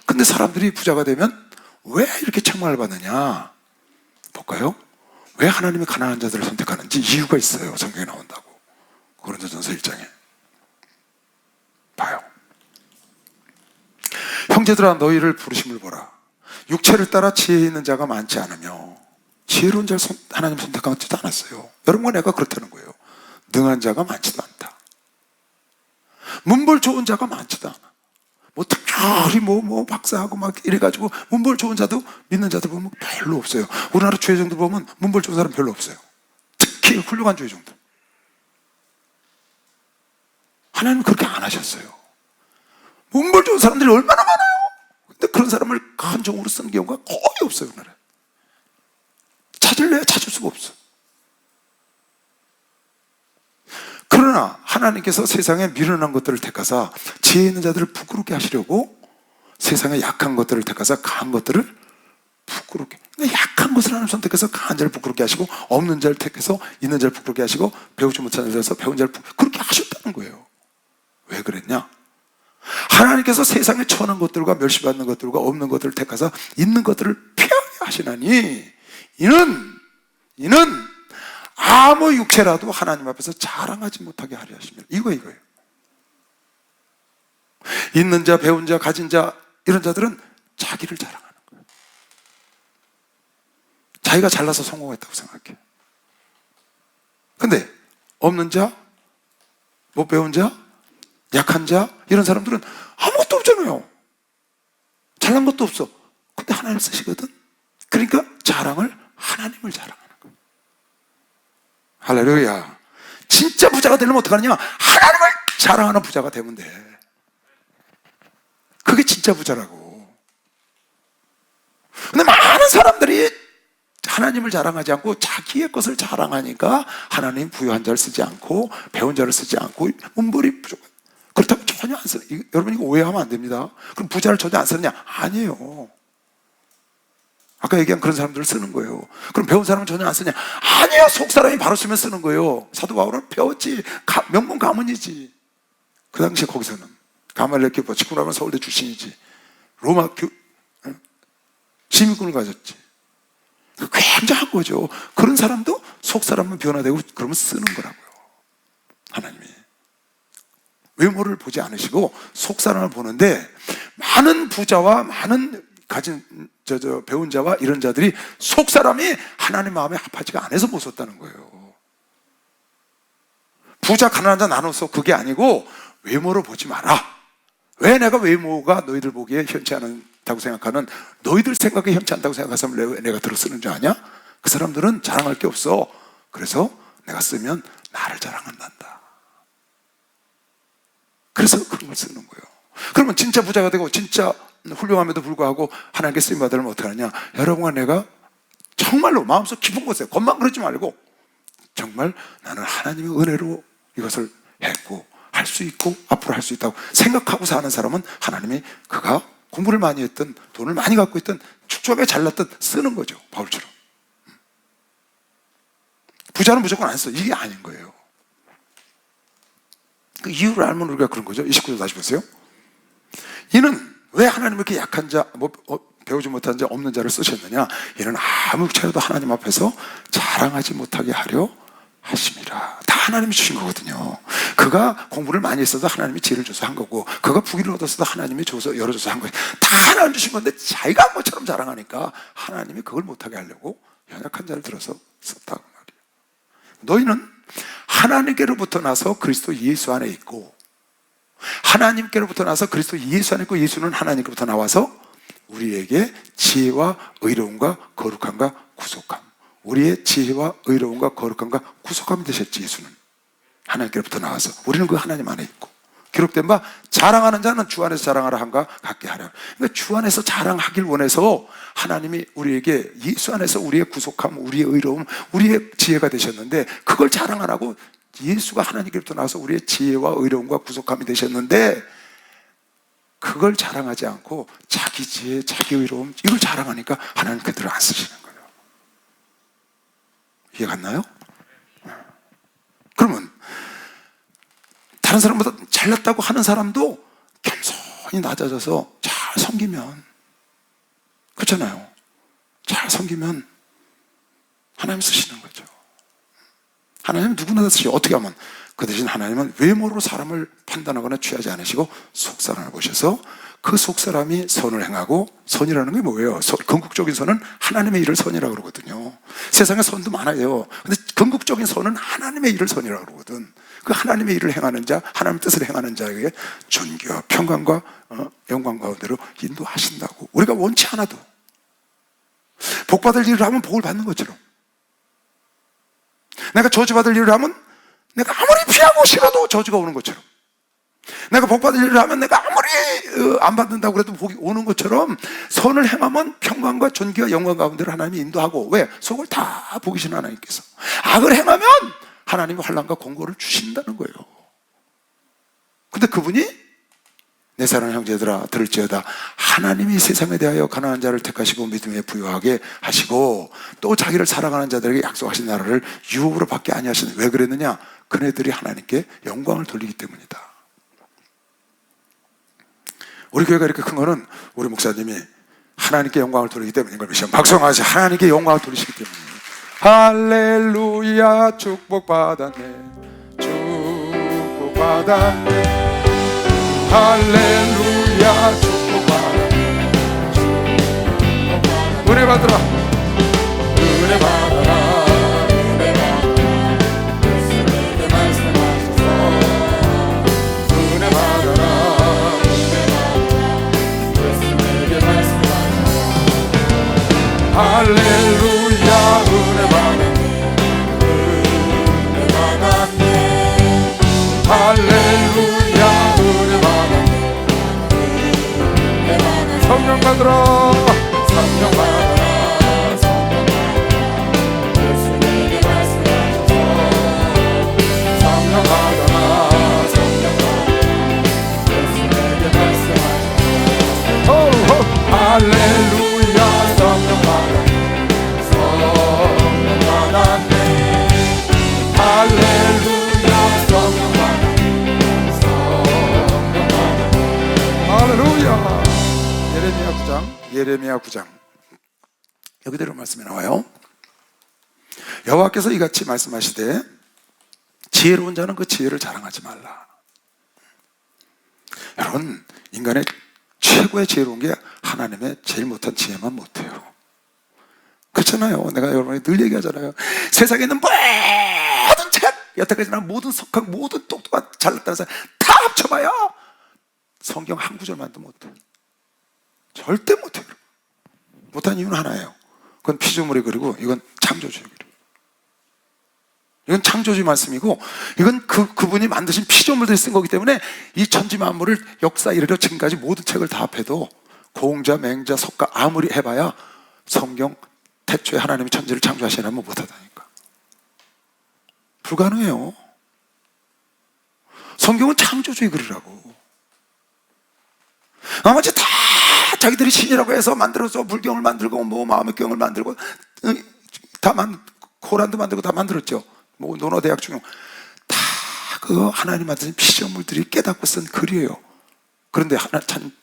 근데 사람들이 부자가 되면 왜 이렇게 책망을 받느냐 볼까요? 왜 하나님이 가난한 자들을 선택하는지 이유가 있어요. 성경에 나온다고. 고린도전서 1장에 봐요. 형제들아 너희를 부르심을 보라. 육체를 따라 지혜 있는 자가 많지 않으며 지혜로운 자를 하나님 선택하지도 않았어요. 여러분과 내가 그렇다는 거예요. 능한 자가 많지도 않다. 문벌 좋은 자가 많지도 않아. 특별히 박사하고 막 이래가지고 문벌 좋은 자도, 믿는 자들 보면 별로 없어요. 우리나라 주의종들 보면 문벌 좋은 사람 별로 없어요. 특히 훌륭한 주의종들. 하나님은 그렇게 안 하셨어요. 문벌 좋은 사람들이 얼마나 많아요. 근데 그런 사람을 큰 종으로 쓰는 경우가 거의 없어요. 우리나라에. 찾을래야 찾을 수가 없어. 그러나 하나님께서 세상에 미련한 것들을 택하사 지혜 있는 자들을 부끄럽게 하시려고 세상에 약한 것들을 택하사 강한 것들을 부끄럽게, 그러니까 약한 것을 하나님 선택해서 강한 자를 부끄럽게 하시고, 없는 자를 택해서 있는 자를 부끄럽게 하시고, 배우지 못하는 자를 택해서 배운 자를 그렇게 하셨다는 거예요. 왜 그랬냐? 하나님께서 세상에 천한 것들과 멸시받는 것들과 없는 것들을 택하사 있는 것들을 피하게 하시나니 이는 아무 육체라도 하나님 앞에서 자랑하지 못하게 하려 하십니다. 이거예요. 있는 자, 배운 자, 가진 자, 이런 자들은 자기를 자랑하는 거예요. 자기가 잘나서 성공했다고 생각해. 근데 없는 자, 못 배운 자, 약한 자, 이런 사람들은 아무것도 없잖아요. 잘난 것도 없어. 근데 하나님을 쓰시거든. 그러니까 자랑을, 하나님을 자랑하는 거예요. 할렐루야. 진짜 부자가 되려면 어떡하느냐? 하나님을 자랑하는 부자가 되면 돼. 그게 진짜 부자라고. 근데 많은 사람들이 하나님을 자랑하지 않고 자기의 것을 자랑하니까 하나님 부유한 자를 쓰지 않고 배운 자를 쓰지 않고 문벌이 부족한. 그렇다면 전혀 안 쓰는, 여러분 이거 오해하면 안 됩니다. 그럼 부자를 전혀 안 쓰느냐? 아니에요. 아까 얘기한 그런 사람들을 쓰는 거예요. 그럼 배운 사람은 전혀 안 쓰냐? 아니야. 속 사람이 바로 쓰면 쓰는 거예요. 사도 바울은 배웠지. 명문 가문이지. 그 당시에 거기서는 가말리엘 버치고 나면 서울대 출신이지. 로마 시민권을 가졌지. 굉장한 거죠. 그런 사람도 속 사람은 변화되고 그러면 쓰는 거라고요. 하나님이 외모를 보지 않으시고 속사람을 보는데, 많은 부자와 많은 가진 배운 자와 이런 자들이 속사람이 하나님 마음에 합하지가 않아서 못 썼다는 거예요. 부자 가난한 자 나눠서 그게 아니고 외모를 보지 마라. 왜 내가 외모가 너희들 보기에 현치 않다고 생각하는, 너희들 생각에 현치 않다고 생각해서 내가 들어 쓰는 줄 아냐? 그 사람들은 자랑할 게 없어. 그래서 내가 쓰면 나를 자랑한단다. 그래서 그런 걸 쓰는 거예요. 그러면 진짜 부자가 되고 진짜 훌륭함에도 불구하고 하나님께 쓰임 받으려면 어떻게 하느냐? 여러분과 내가 정말로 마음속 깊은 곳에 겉만 그러지 말고 정말 나는 하나님의 은혜로 이것을 했고 할 수 있고 앞으로 할 수 있다고 생각하고 사는 사람은 하나님이 그가 공부를 많이 했든 돈을 많이 갖고 있든 축적에 잘났든 쓰는 거죠. 바울처럼. 부자는 무조건 안 써. 이게 아닌 거예요. 그 이유를 알면 우리가 그런 거죠. 29절 다시 보세요. 이는 왜 하나님 이렇게 약한 자, 배우지 못한 자, 없는 자를 쓰셨느냐? 이는 아무 차례도 하나님 앞에서 자랑하지 못하게 하려 하심이라. 다 하나님이 주신 거거든요. 그가 공부를 많이 했어도 하나님이 지혜를 줘서 한 거고, 그가 부귀를 얻었어도 하나님이 줘서 열어줘서 한 거예요. 다 하나님 주신 건데 자기가 한 것처럼 자랑하니까 하나님이 그걸 못하게 하려고 연약한 자를 들어서 썼다고 말이에요. 너희는 하나님께로부터 나서 그리스도 예수 안에 있고, 하나님께로부터 나서 그리스도 예수 안에 있고, 예수는 하나님께로부터 나와서 우리에게 지혜와 의로움과 거룩함과 구속함, 우리의 지혜와 의로움과 거룩함과 구속함이 되셨지. 예수는 하나님께로부터 나와서 우리는 그 하나님 안에 있고, 기록된 바 자랑하는 자는 주 안에서 자랑하라 한가 같게 하라. 그러니까 주 안에서 자랑하길 원해서 하나님이 우리에게 예수 안에서 우리의 구속함, 우리의 의로움, 우리의 지혜가 되셨는데, 그걸 자랑 안 하고 예수가 하나님께로부터 나와서 우리의 지혜와 의로움과 구속함이 되셨는데 그걸 자랑하지 않고 자기 지혜, 자기 의로움 이걸 자랑하니까 하나님 그들을 안 쓰시는 거예요. 이해 갔나요? 그러면 다른 사람보다 잘났다고 하는 사람도 겸손히 낮아져서 잘 섬기면, 그렇잖아요. 잘 섬기면 하나님 쓰시는 거죠. 하나님은 누구나 다 쓰시죠. 어떻게 하면? 그 대신 하나님은 외모로 사람을 판단하거나 취하지 않으시고 속사람을 보셔서 그 속사람이 선을 행하고, 선이라는 게 뭐예요? 궁극적인 선은 하나님의 일을 선이라고 그러거든요. 세상에 선도 많아요. 근데 궁극적인 선은 하나님의 일을 선이라고 그러거든. 그 하나님의 일을 행하는 자, 하나님의 뜻을 행하는 자에게 존귀와 평강과 영광 가운데로 인도하신다고. 우리가 원치 않아도 복받을 일을 하면 복을 받는 것처럼, 내가 저주받을 일을 하면 내가 아무리 피하고 싫어도 저주가 오는 것처럼, 내가 복받을 일을 하면 내가 아무리 안 받는다고 해도 복이 오는 것처럼, 선을 행하면 평강과 존귀와 영광 가운데로 하나님이 인도하고, 왜? 속을 다 보이시는 하나님께서. 악을 행하면 하나님이 환난과 공고를 주신다는 거예요. 근데 그분이 내 사랑하는 형제들아 들을지어다, 하나님이 세상에 대하여 가난한 자를 택하시고 믿음에 부유하게 하시고 또 자기를 사랑하는 자들에게 약속하신 나라를 유업으로 받게 아니하시는. 왜 그랬느냐? 그네들이 하나님께 영광을 돌리기 때문이다. 우리 교회가 이렇게 큰 거는 우리 목사님이 하나님께 영광을 돌리기 때문인 걸 믿으시면 박성하시. 하나님께 영광을 돌리시기 때문이에요. 할렐루야, 축복받았네, 축복받았네, 할렐루야, 축복받았네, 은혜 받으라, 은혜 받아라, 은혜 받아라, 예수님께 말씀하셔서 은혜 받아라, 은혜 받아라, 예수님께 말씀하셔서 할렐루야, 은혜 받았네, 은혜 받았네, 할렐루야, 은혜 받았네, 은혜 받았네, 성령 받으라, 성령 받아라, 성령 받아라, 예수님께 말씀하셔서 성령 받아라, 성령 받아라, 예수님께 말씀하셔서 할렐루야, 성령 받아라, 성령 받았네, 할렐루야, 성령 받았네, 성령 받았네, 할렐루야. 예레미야 9장 여기대로 말씀이 나와요. 여호와께서 이같이 말씀하시되 지혜로운 자는 그 지혜를 자랑하지 말라. 여러분, 인간의 최고의 지혜로운 게 하나님의 제일 못한 지혜만 못해요. 그렇잖아요. 내가 여러분이 늘 얘기하잖아요. 세상에 있는 모든 책, 여태까지 난 모든 석학, 모든 똑똑한 잘났다는 사람 다 합쳐봐야 성경 한 구절만도 못해. 절대 못해요. 못한 이유는 하나예요. 그건 피조물이 그리고 이건 창조주의 그리고. 이건 창조주의 말씀이고, 이건 그분이 만드신 피조물들이 쓴 거기 때문에 이 천지 만물을 역사 이르러 지금까지 모든 책을 다 합해도 공자, 맹자, 석가 아무리 해봐야 성경 태초에 하나님이 천지를 창조하시려면 못하다니까. 불가능해요. 성경은 창조주의 글이라고. 나머지 다 자기들이 신이라고 해서 만들어서 불경을 만들고 뭐 마음의 경을 만들고 코란도 만들고 다 만들었죠. 뭐 논어대학 중용 다 그 하나님 만드신 피조물들이 깨닫고 쓴 글이에요. 그런데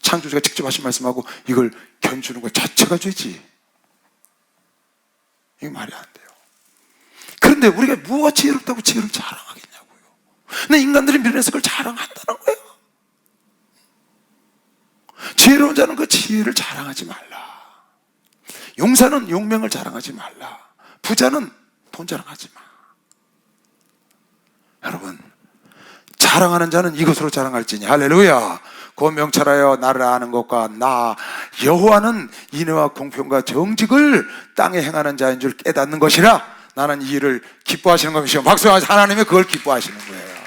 창조주가 직접 하신 말씀하고 이걸 견주는 것 자체가 죄지. 이게 말이 안 돼요. 그런데 우리가 무엇 지혜롭다고 지혜를 자랑하겠냐고요. 근데 인간들이 밀어내서 그걸 자랑한다는 거예요. 지혜로운 자는 그 지혜를 자랑하지 말라. 용사는 용명을 자랑하지 말라. 부자는 돈 자랑하지 마. 여러분, 자랑하는 자는 이것으로 자랑할지니 할렐루야. 그 명철하여 나를 아는 것과 나 여호와는 인애와 공평과 정직을 땅에 행하는 자인 줄 깨닫는 것이라. 나는 이 일을 기뻐하시는 것이요. 박수하면서 하나님이 그걸 기뻐하시는 거예요.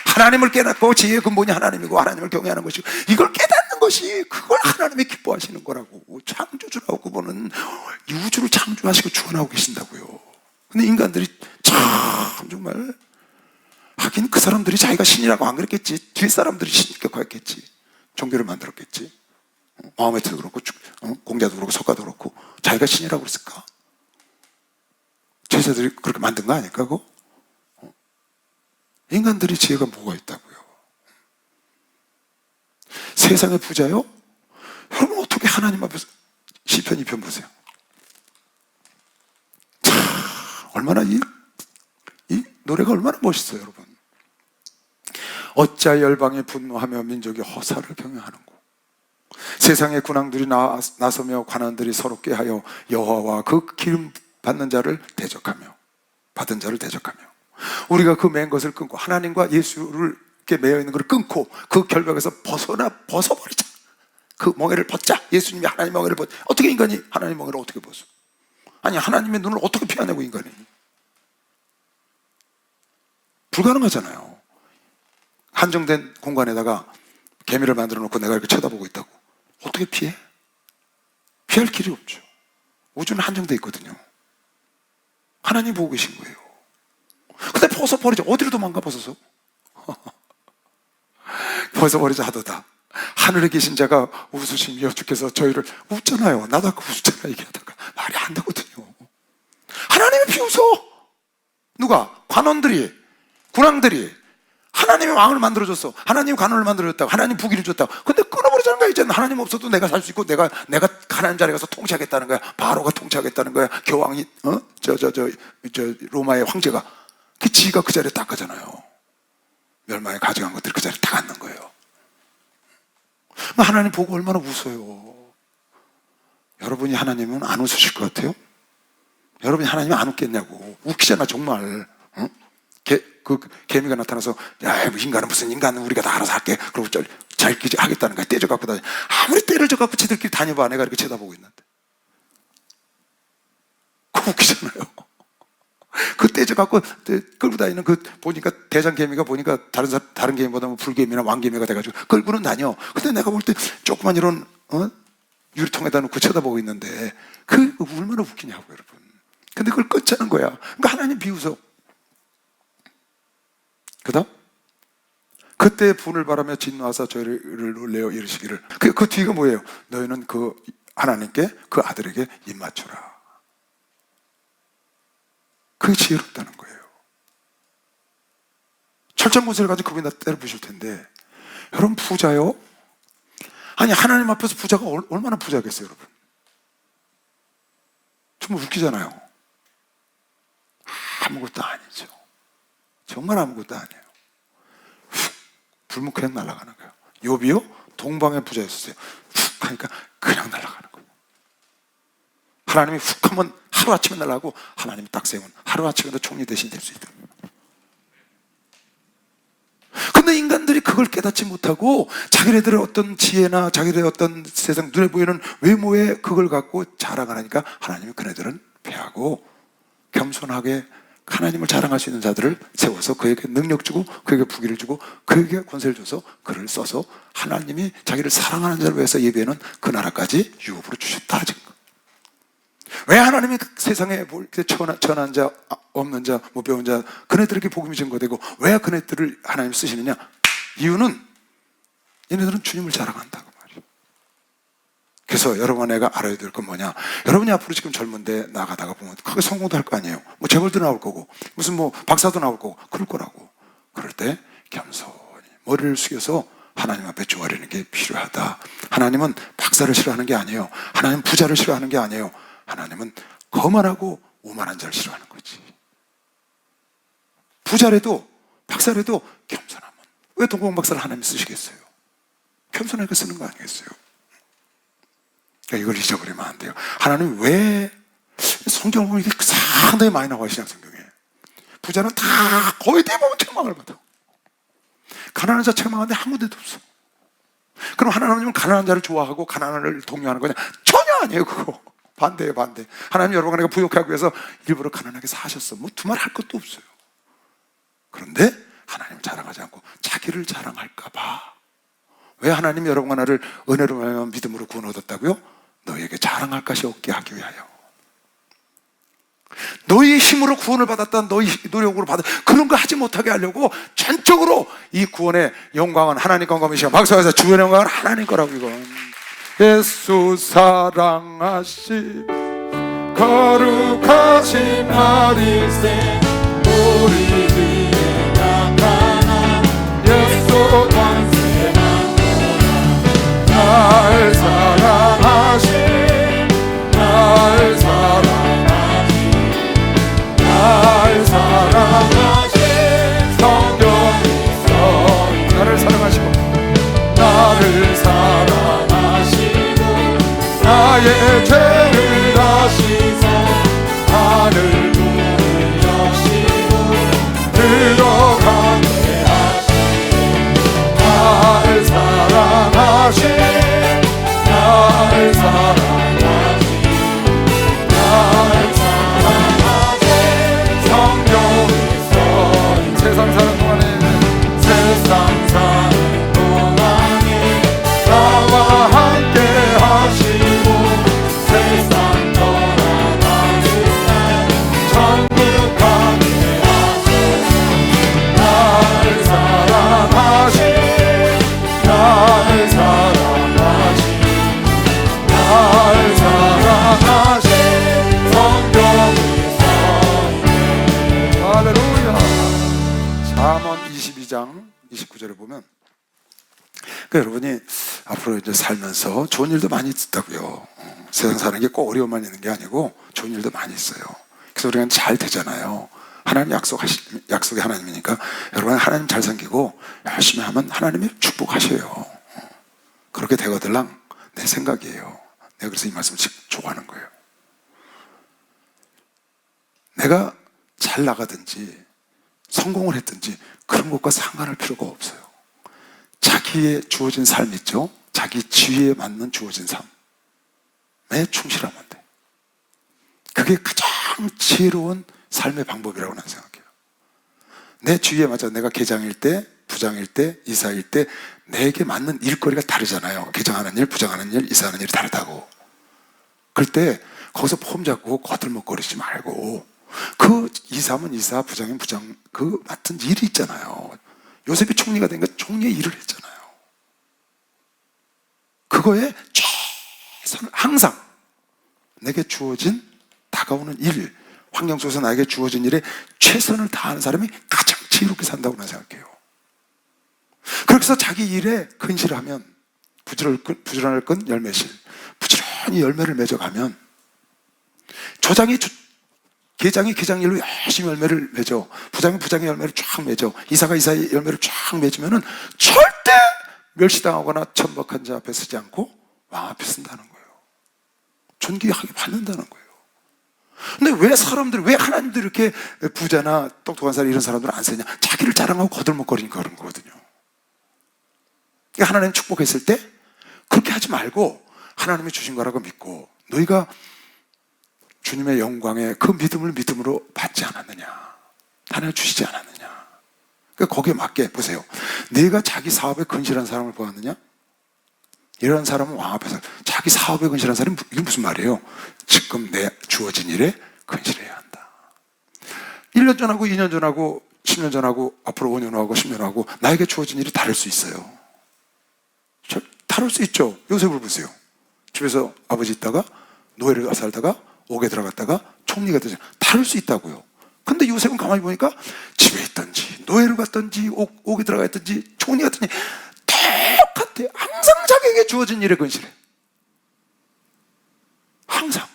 하나님을 깨닫고 지혜의 근본이 하나님이고 하나님을 경외하는 것이고 이걸 깨닫는 것이 그걸 하나님이 기뻐하시는 거라고. 창조주라고 그분은 이 우주를 창조하시고 주관하고 계신다고요. 근데 인간들이 참 정말 하긴 그 사람들이 자기가 신이라고 안 그랬겠지. 뒷사람들이 신이라고 했겠지. 종교를 만들었겠지. 마호메트도 그렇고 공자도 그렇고 석가도 그렇고 자기가 신이라고 그랬을까? 제자들이 그렇게 만든 거 아닐까 그거? 인간들이 지혜가 뭐가 있다고요? 세상의 부자요? 여러분 어떻게 하나님 앞에서 시편 2편 보세요. 참, 얼마나 이 노래가 얼마나 멋있어요 여러분. 어찌하여 열방이 분노하며 민족이 허사를 경영하는고. 세상의 군왕들이 나서며 관원들이 서로 꾀하여 여호와와 그 기름 받는 자를 대적하며 받은 자를 대적하며. 우리가 그 맨 것을 끊고 하나님과 예수를 이렇게 매여 있는 것을 끊고 그 결박에서 벗어버리자. 그 멍에를 벗자. 예수님이 하나님 멍에를 벗. 어떻게 인간이 하나님 멍에를 어떻게 벗어? 아니 하나님의 눈을 어떻게 피하냐고 인간이. 불가능하잖아요. 한정된 공간에다가 개미를 만들어 놓고 내가 이렇게 쳐다보고 있다고. 어떻게 피해? 피할 길이 없죠. 우주는 한정돼 있거든요. 하나님 보고 계신 거예요. 근데 벗어버리자. 어디로 도망가 벗어서? 벗어버리자 하도다. 하늘에 계신 자가 웃으시며 주께서 저희를 웃잖아요. 나도 아까 웃잖아 얘기하다가 말이 안 되거든요. 하나님이 비웃어. 누가? 관원들이, 군왕들이. 하나님이 왕을 만들어줬어. 하나님 관원을 만들어줬다고. 하나님 부귀를 줬다고. 근데 끊어버리자는 거야. 이제는 하나님 없어도 내가 살 수 있고 내가 하나님 자리에 가서 통치하겠다는 거야. 바로가 통치하겠다는 거야. 교황이 로마의 황제가 그 지가 그 자리에 딱 가잖아요. 멸망에 가져간 것들이 그 자리에 딱 앉는 거예요. 하나님 보고 얼마나 웃어요. 여러분이 하나님은 안 웃으실 것 같아요? 여러분이 하나님이 안 웃겠냐고. 웃기잖아 정말. 응? 그 개미가 나타나서 야 인간은 무슨 인간은 우리가 다 알아서 할게. 그러고 잘 하겠다는 거야. 떼져갖고 다니. 아무리 때를 져갖고 지들끼리 다녀봐. 내가 이렇게 쳐다보고 있는데. 그거 웃기잖아요. 그 떼져갖고 끌고 다니는 그 보니까 대장 개미가 보니까 다른 개미보다 불개미나 왕개미가 돼가지고 끌고는 다녀. 근데 내가 볼 때 조그만 이런 유리통에다 놓고 쳐다보고 있는데 그 얼마나 웃기냐고 여러분. 근데 그걸 껐자는 거야. 그러니까 하나님 비웃어. 그다음 그때 분을 바라며 진노하사 저희를 놀래어 이르시기를. 그 뒤가 뭐예요? 너희는 그 하나님께 그 아들에게 입 맞춰라. 그게 지혜롭다는 거예요. 철장문세를 가지고 그분이 나 때려 부실 텐데 여러분 부자요? 아니 하나님 앞에서 부자가 얼마나 부자겠어요 여러분. 정말 웃기잖아요. 아무것도 아니죠. 정말 아무것도 아니에요. 훅 불면 그냥 날아가는 거예요. 욥이요 동방의 부자였어요. 훅 하니까 그냥 날아가는 거예요. 하나님이 훅 하면 하루아침에 날아가고, 하나님이 딱 세우면 하루아침에도 총리 대신 될 수 있다. 근데 인간들이 그걸 깨닫지 못하고 자기네들의 어떤 지혜나 자기들의 어떤 세상 눈에 보이는 외모에 그걸 갖고 자랑을 하니까 하나님이 그네들은 패하고, 겸손하게 하나님을 자랑할 수 있는 자들을 세워서 그에게 능력 주고 그에게 부귀를 주고 그에게 권세를 줘서 그를 써서 하나님이 자기를 사랑하는 자를 위해서 예비해놓은 그 나라까지 유업으로 주셨다 하지. 왜 하나님이 세상에 천한 자, 없는 자, 못 배운 자, 그네들에게 복음이 전거되고 왜 그네들을 하나님 쓰시느냐? 이유는 얘네들은 주님을 자랑한다고 말이에요. 그래서 여러분, 내가 알아야 될 건 뭐냐? 여러분이 앞으로 지금 젊은데 나가다가 보면 크게 성공도 할 거 아니에요. 뭐 재벌도 나올 거고 무슨 뭐 박사도 나올 거고 그럴 거라고. 그럴 때 겸손히 머리를 숙여서 하나님 앞에 조아리는 게 필요하다. 하나님은 박사를 싫어하는 게 아니에요. 하나님은 부자를 싫어하는 게 아니에요. 하나님은 거만하고 오만한 자를 싫어하는 거지. 부자래도 박사래도 겸손하면, 왜 동공 박사를 하나님이 쓰시겠어요? 겸손하게 쓰는 거 아니겠어요? 그러니까 이걸 잊어버리면 안 돼요. 하나님 왜, 성경을 보면 이게 상당히 많이 나와요. 신약 성경에 부자는 다 거의 대부분 책망을 받아. 가난한 자 책망하는데 한 군데도 없어. 그럼 하나님은 가난한 자를 좋아하고 가난을 독려하는 거냐? 전혀 아니에요. 그거 반대예요, 반대. 하나님 여러분과 내가 부욕하기 위해서 일부러 가난하게 사셨어. 뭐 두말 할 것도 없어요. 그런데 하나님을 자랑하지 않고 자기를 자랑할까 봐. 왜 하나님이 여러분과 나를 은혜로 말하면 믿음으로 구원 얻었다고요? 너희에게 자랑할 것이 없게 하기 위하여. 너희의 힘으로 구원을 받았다, 너희 노력으로 받았다, 그런 거 하지 못하게 하려고 전적으로 이 구원의 영광은 하나님 건강이시오. 박수해서 주의 영광은 하나님 거라고. 이건 예수 사랑하시 거룩하신 하리세 우리 위에 나타난 예수 권세만 날 사랑하시 날 사랑하시 날 사랑하시 성경이 써 나를 사랑하시고 나를 사랑하시고 나의 죄를 아시고 나를 구하시고 들어가게 하시고 나를 사랑하시 나를 사랑하시 나를 사랑하시 성경이 써있는 세상 사는 동안에 세상 사는 동안에 나와 함께 하시고 세상 떠나가는 날 천국 가게 하소서 나를 사랑하시 나를 사랑하시 나를 사랑하시 성경이 써있네. 할렐루야. 잠언 22장 29절에 보면, 그러니까 여러분이 앞으로 이제 살면서 좋은 일도 많이 있다고요. 세상 사는 게 꼭 어려움만 있는 게 아니고 좋은 일도 많이 있어요. 그래서 우리가 잘 되잖아요. 하나님 약속이 하나님이니까 여러분 하나님 잘 섬기고 열심히 하면 하나님이 축복하셔요. 그렇게 되거들랑 내 생각이에요. 내가 그래서 이 말씀을 좋아하는 거예요. 내가 잘 나가든지 성공을 했든지 그런 것과 상관할 필요가 없어요. 자기의 주어진 삶 있죠? 자기 지위에 맞는 주어진 삶에 충실하면 돼. 그게 가장 지혜로운 삶의 방법이라고 나는 생각해요. 내 지위에 맞아 내가 계장일 때, 부장일 때, 이사일 때 내게 맞는 일거리가 다르잖아요. 계장하는 일, 부장하는 일, 이사하는 일이 다르다고. 그럴 때 거기서 폼 잡고 거들먹거리지 말고 그 이사면 이사, 부장이면 부장 그 맡은 일이 있잖아요. 요셉이 총리가 되니까 총리의 일을 했잖아요. 그거에 최선을 항상 내게 주어진 다가오는 일, 환경 속에서 나에게 주어진 일에 최선을 다하는 사람이 가장 지혜롭게 산다고 나는 생각해요. 그래서 자기 일에 근실하면 부지런할 건 열매실, 부지런히 열매를 맺어가면 조장이 게장이 게장 일로 열심히 열매를 맺어, 부장이 부장의 열매를 쫙 맺어, 이사가 이사의 열매를 쫙 맺으면은 절대 멸시당하거나 천박한 자 앞에 서지 않고 왕 앞에 쓴다는 거예요. 존귀하게 받는다는 거예요. 근데 왜 사람들, 왜 하나님들 이렇게 부자나 똑똑한 사람 이런 사람들은 안 쓰냐? 자기를 자랑하고 거들먹거리니까 그런 거거든요. 하나님 축복했을 때 그렇게 하지 말고 하나님이 주신 거라고 믿고, 너희가 주님의 영광에 그 믿음을 믿음으로 받지 않았느냐, 하나님 주시지 않았느냐. 그러니까 거기에 맞게 보세요. 네가 자기 사업에 근실한 사람을 보았느냐? 이런 사람은 왕 앞에서 자기 사업에 근실한 사람이, 이게 무슨 말이에요? 지금 내 주어진 일에 근실해야 한다. 1년 전하고 2년 전하고 10년 전하고 앞으로 5년 하고 10년 하고 나에게 주어진 일이 다를 수 있어요. 다를 수 있죠. 요셉을 보세요. 집에서 아버지 있다가 노예를 살다가 옥에 들어갔다가 총리가 되죠. 다를 수 있다고요. 근데 요셉은 가만히 보니까 집에 있든지 노예를 갔든지 옥에 들어가 있든지 총리가 됐든지 똑같아. 항상 자기에게 주어진 일에 근실해. 항상.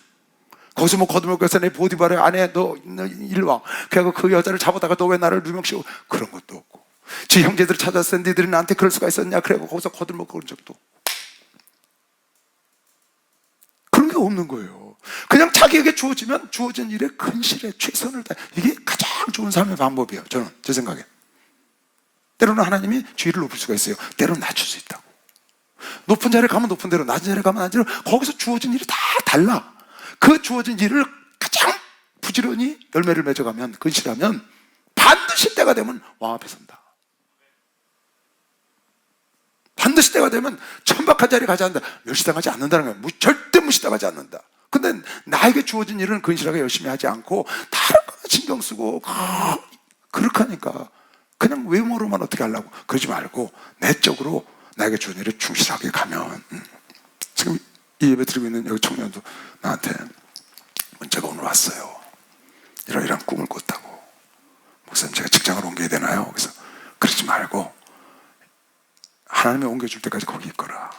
거기서 뭐 거두먹거려서 내 보디발의 아내 너 일로 와. 그래서 그 여자를 잡아다가 너 왜 나를 누명씌워. 그런 것도 없고. 지 형제들을 찾았을 때 니들이 나한테 그럴 수가 있었냐. 그래서 거기서 거들먹거린 적도 그런 게 없는 거예요. 그냥 자기에게 주어지면 주어진 일에 근실에 최선을 다해. 이게 가장 좋은 삶의 방법이에요. 저는, 제 생각에. 때로는 하나님이 주의를 높일 수가 있어요. 때로는 낮출 수 있다고. 높은 자리에 가면 높은 대로, 낮은 자리에 가면 낮은 대로, 거기서 주어진 일이 다 달라. 그 주어진 일을 가장 부지런히 열매를 맺어가면, 근실하면 반드시 때가 되면 왕 앞에 선다. 반드시 때가 되면 천박한 자리에 가지 않는다. 멸시당하지 않는다는 거예요. 절대 무시당하지 않는다. 근데 나에게 주어진 일은 근실하게 열심히 하지 않고 다른 거 신경 쓰고 그렇게 하니까 그냥 외모로만 어떻게 하려고 그러지 말고 내적으로 나에게 주어진 일에 충실하게 가면. 지금 이 예배 드리고 있는 여기 청년도 나한테 문자가 오늘 왔어요. 이러이러한 꿈을 꿨다고. 목사님, 제가 직장을 옮겨야 되나요? 그래서 그러지 말고 하나님이 옮겨줄 때까지 거기 있거라.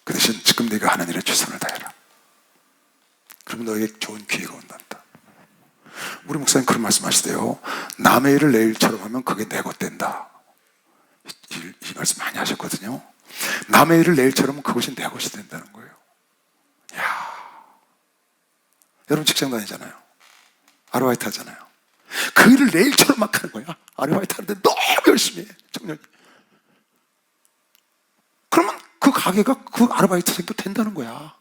그 대신 지금 네가 하는 일에 최선을 다해라. 그러면 너에게 좋은 기회가 온단다. 우리 목사님 그런 말씀 하시대요. 남의 일을 내 일처럼 하면 그게 내 것 된다. 이 말씀 많이 하셨거든요. 남의 일을 내 일처럼 하면 그것이 내 것이 된다는 거예요. 이야. 여러분 직장 다니잖아요. 아르바이트 하잖아요. 그 일을 내 일처럼 막 하는 거야. 아르바이트 하는데 너무 열심히 해, 청년이. 그러면 그 가게가 그 아르바이트생도 된다는 거야.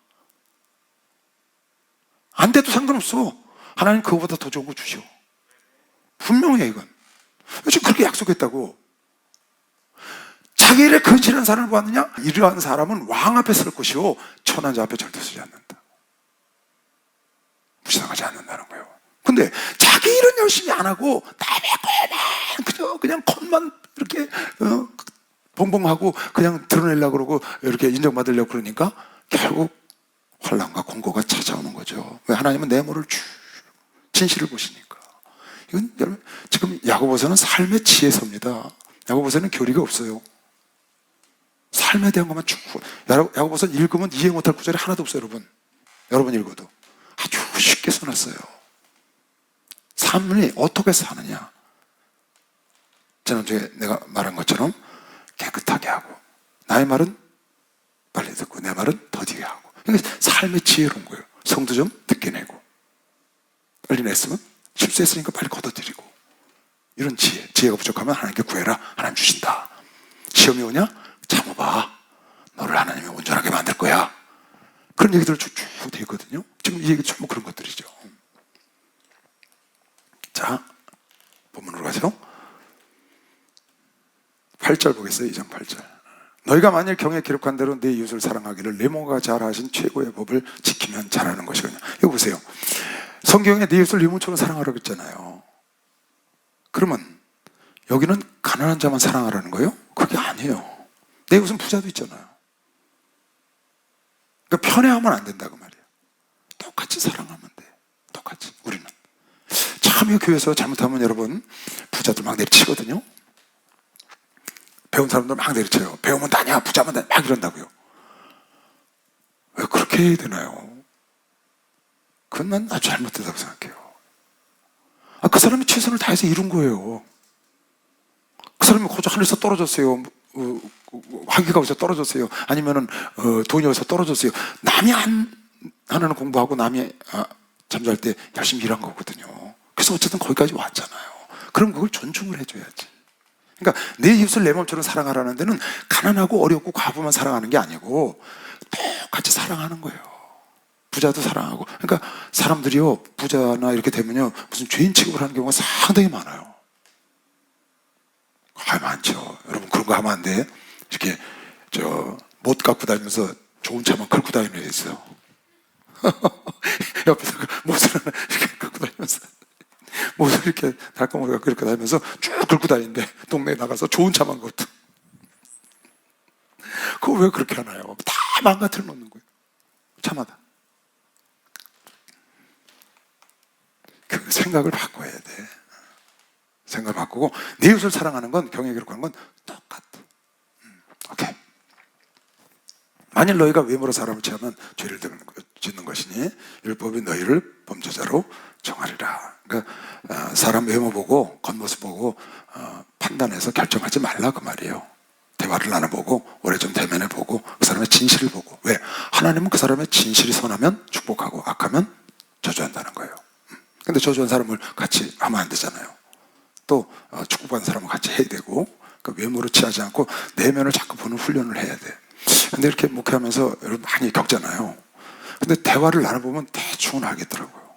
안 돼도 상관없어. 하나님 그거보다 더 좋은 거 주셔. 분명해, 이건. 지금 그렇게 약속했다고. 자기 일에 근실한 사람을 보았느냐? 이러한 사람은 왕 앞에 설 것이요 천한 자 앞에 절대 서지 않는다. 무시당하지 않는다는 거예요. 근데 자기 일은 열심히 안 하고 남의 그냥 겉만 이렇게 봉봉하고 그냥 드러내려고 그러고 이렇게 인정받으려고 그러니까 결국 환난과 공고가 찾아오는 거죠. 왜? 하나님은 내모를 진실을 보시니까. 이건 여러분, 지금 야고보서는 삶의 지혜서입니다. 야고보서는 교리가 없어요. 삶에 대한 것만 쭉. 야고보서 읽으면 이해 못할 구절이 하나도 없어요, 여러분. 여러분 읽어도 아주 쉽게 써놨어요. 삶을 어떻게 사느냐. 지난주에 내가 말한 것처럼 깨끗하게 하고, 나의 말은 빨리 듣고 내 말은 더디게 하고. 그러니까 삶의 지혜로운 거예요. 성도 좀 늦게 내고, 빨리 냈으면 실수했으니까 빨리 걷어들이고. 이런 지혜가 부족하면 하나님께 구해라. 하나님 주신다. 시험이 오냐? 참아봐. 너를 하나님이 온전하게 만들 거야. 그런 얘기들 쭉 되어 있거든요. 지금 이 얘기 전부 그런 것들이죠. 자, 본문으로 가죠. 8절 보겠어요. 2장 8절. 너희가 만일 경에 기록한 대로 네 이웃을 사랑하기를 내 몸과 잘하신 최고의 법을 지키면 잘하는 것이거든요. 이거 보세요. 성경에 네 이웃을 네 몸처럼 사랑하라고 했잖아요. 그러면 여기는 가난한 자만 사랑하라는 거예요? 그게 아니에요. 내 이웃은 부자도 있잖아요. 그러니까 편애하면 안 된다고 말이에요. 똑같이 사랑하면 돼. 똑같이. 우리는 참 이 교회에서 잘못하면 여러분 부자들 막 내리치거든요. 배운 사람들 막 내리쳐요. 배우면 다냐, 부자면 다냐, 막 이런다고요. 왜 그렇게 해야 되나요? 그건 난 아주 잘못되다고 생각해요. 그 사람이 최선을 다해서 이룬 거예요. 그 사람이 고작 하늘에서 떨어졌어요. 화기가 어디서 떨어졌어요. 아니면은 돈이 어디서 떨어졌어요. 남이 하나는 공부하고 남이 잠잘 때 열심히 일한 거거든요. 그래서 어쨌든 거기까지 왔잖아요. 그럼 그걸 존중을 해줘야지. 그러니까 내 이웃을 내 몸처럼 사랑하라는 데는 가난하고 어렵고 과부만 사랑하는 게 아니고 똑같이 사랑하는 거예요. 부자도 사랑하고. 그러니까 사람들이요, 부자나 이렇게 되면요, 무슨 죄인 취급을 하는 경우가 상당히 많아요. 많죠. 여러분, 그런 거 하면 안 돼. 이렇게 못 갖고 다니면서 좋은 차만 긁고 다니는 애 있어요. 옆에서 못을 하나 이렇게 긁고 다니면서, 못을 이렇게 달콤하게 긁고 다니면서 쭉 긁고 다니는데 동네에 나가서 좋은 차만 걷고. 그거 왜 그렇게 하나요? 다 망가뜨려 놓는 거예요. 차마다. 그 생각을 바꿔야 돼. 생각을 바꾸고 내 이웃을 사랑하는 건, 경외 기록하는 건 똑같아. 오케이. 만일 너희가 외모로 사람을 취하면 죄를 짓는 것이니 율법이 너희를 범죄자로 정하리라. 그러니까 사람 외모 보고 겉모습 보고 판단해서 결정하지 말라 그 말이에요. 대화를 나눠보고 오래좀 대면해보고 그 사람의 진실을 보고. 왜? 하나님은 그 사람의 진실이 선하면 축복하고 악하면 저주한다는 거예요. 근데 저주한 사람을 같이 하면 안 되잖아요. 또 축복받는 사람은 같이 해야 되고, 그 외모로 취하지 않고 내면을 자꾸 보는 훈련을 해야 돼. 근데 이렇게 목회하면서 여러분 많이 겪잖아요. 근데 대화를 나눠보면 대충은 알겠더라고요.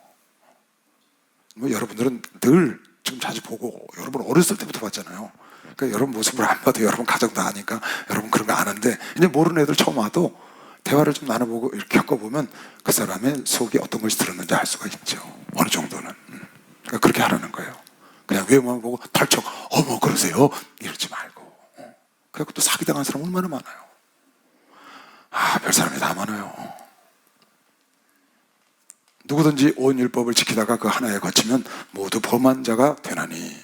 뭐 여러분들은 늘 지금 자주 보고, 여러분 어렸을 때부터 봤잖아요. 그러니까 여러분 모습을 안 봐도 여러분 가정도 아니까 여러분 그런 거 아는데, 이제 모르는 애들 처음 와도 대화를 좀 나눠보고 이렇게 겪어보면 그 사람의 속에 어떤 것이 들었는지 알 수가 있죠. 어느 정도는. 그러니까 그렇게 하라는 거예요. 그냥 외모만 보고 털쩍 어머 그러세요 이러지 말고. 그래갖고 또 사기당한 사람 얼마나 많아요. 별 사람이 다 많아요. 누구든지 온 율법을 지키다가 그 하나에 거치면 모두 범한 자가 되나니,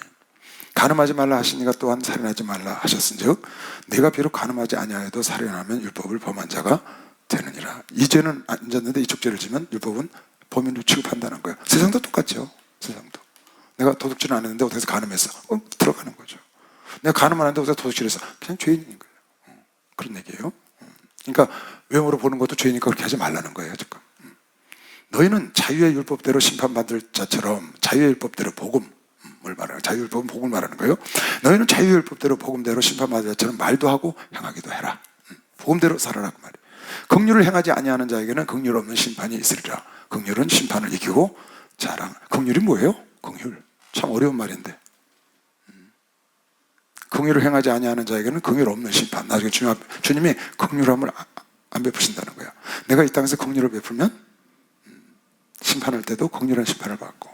간음하지 말라 하시니가 또한 살인하지 말라 하셨은즉 내가 비록 간음하지 아니하여도 살인하면 율법을 범한 자가 되느니라. 이 죄는 안 졌는데 이쪽 죄를 지면 율법은 범인으로 취급한다는 거예요. 세상도 똑같죠. 세상도. 내가 도둑질을 안 했는데 어디서 간음했어? 들어가는 거죠. 내가 간음 안 했는데 어디서 도둑질했어? 그냥 죄인인 거예요. 그런 얘기예요. 그러니까 외모로 보는 것도 죄이니까 그렇게 하지 말라는 거예요. 지금. 너희는 자유의 율법대로 심판받을 자처럼, 자유의 율법대로 복음을 말하는, 자유의 율법은 복음을 말하는 거예요. 너희는 자유의 율법대로 복음대로 심판받을 자처럼 말도 하고 행하기도 해라. 복음대로 살아라 그 말이에요. 긍휼을 행하지 아니하는 자에게는 긍휼 없는 심판이 있으리라. 긍휼은 심판을 이기고 자랑. 긍휼이 뭐예요? 긍휼. 참 어려운 말인데. 긍휼을 행하지 아니하는 자에게는 긍휼 없는 심판. 나중에 주님이 긍휼함을 안 베푸신다는 거야. 내가 이 땅에서 긍휼을 베풀면 심판할 때도 긍휼한 심판을 받고.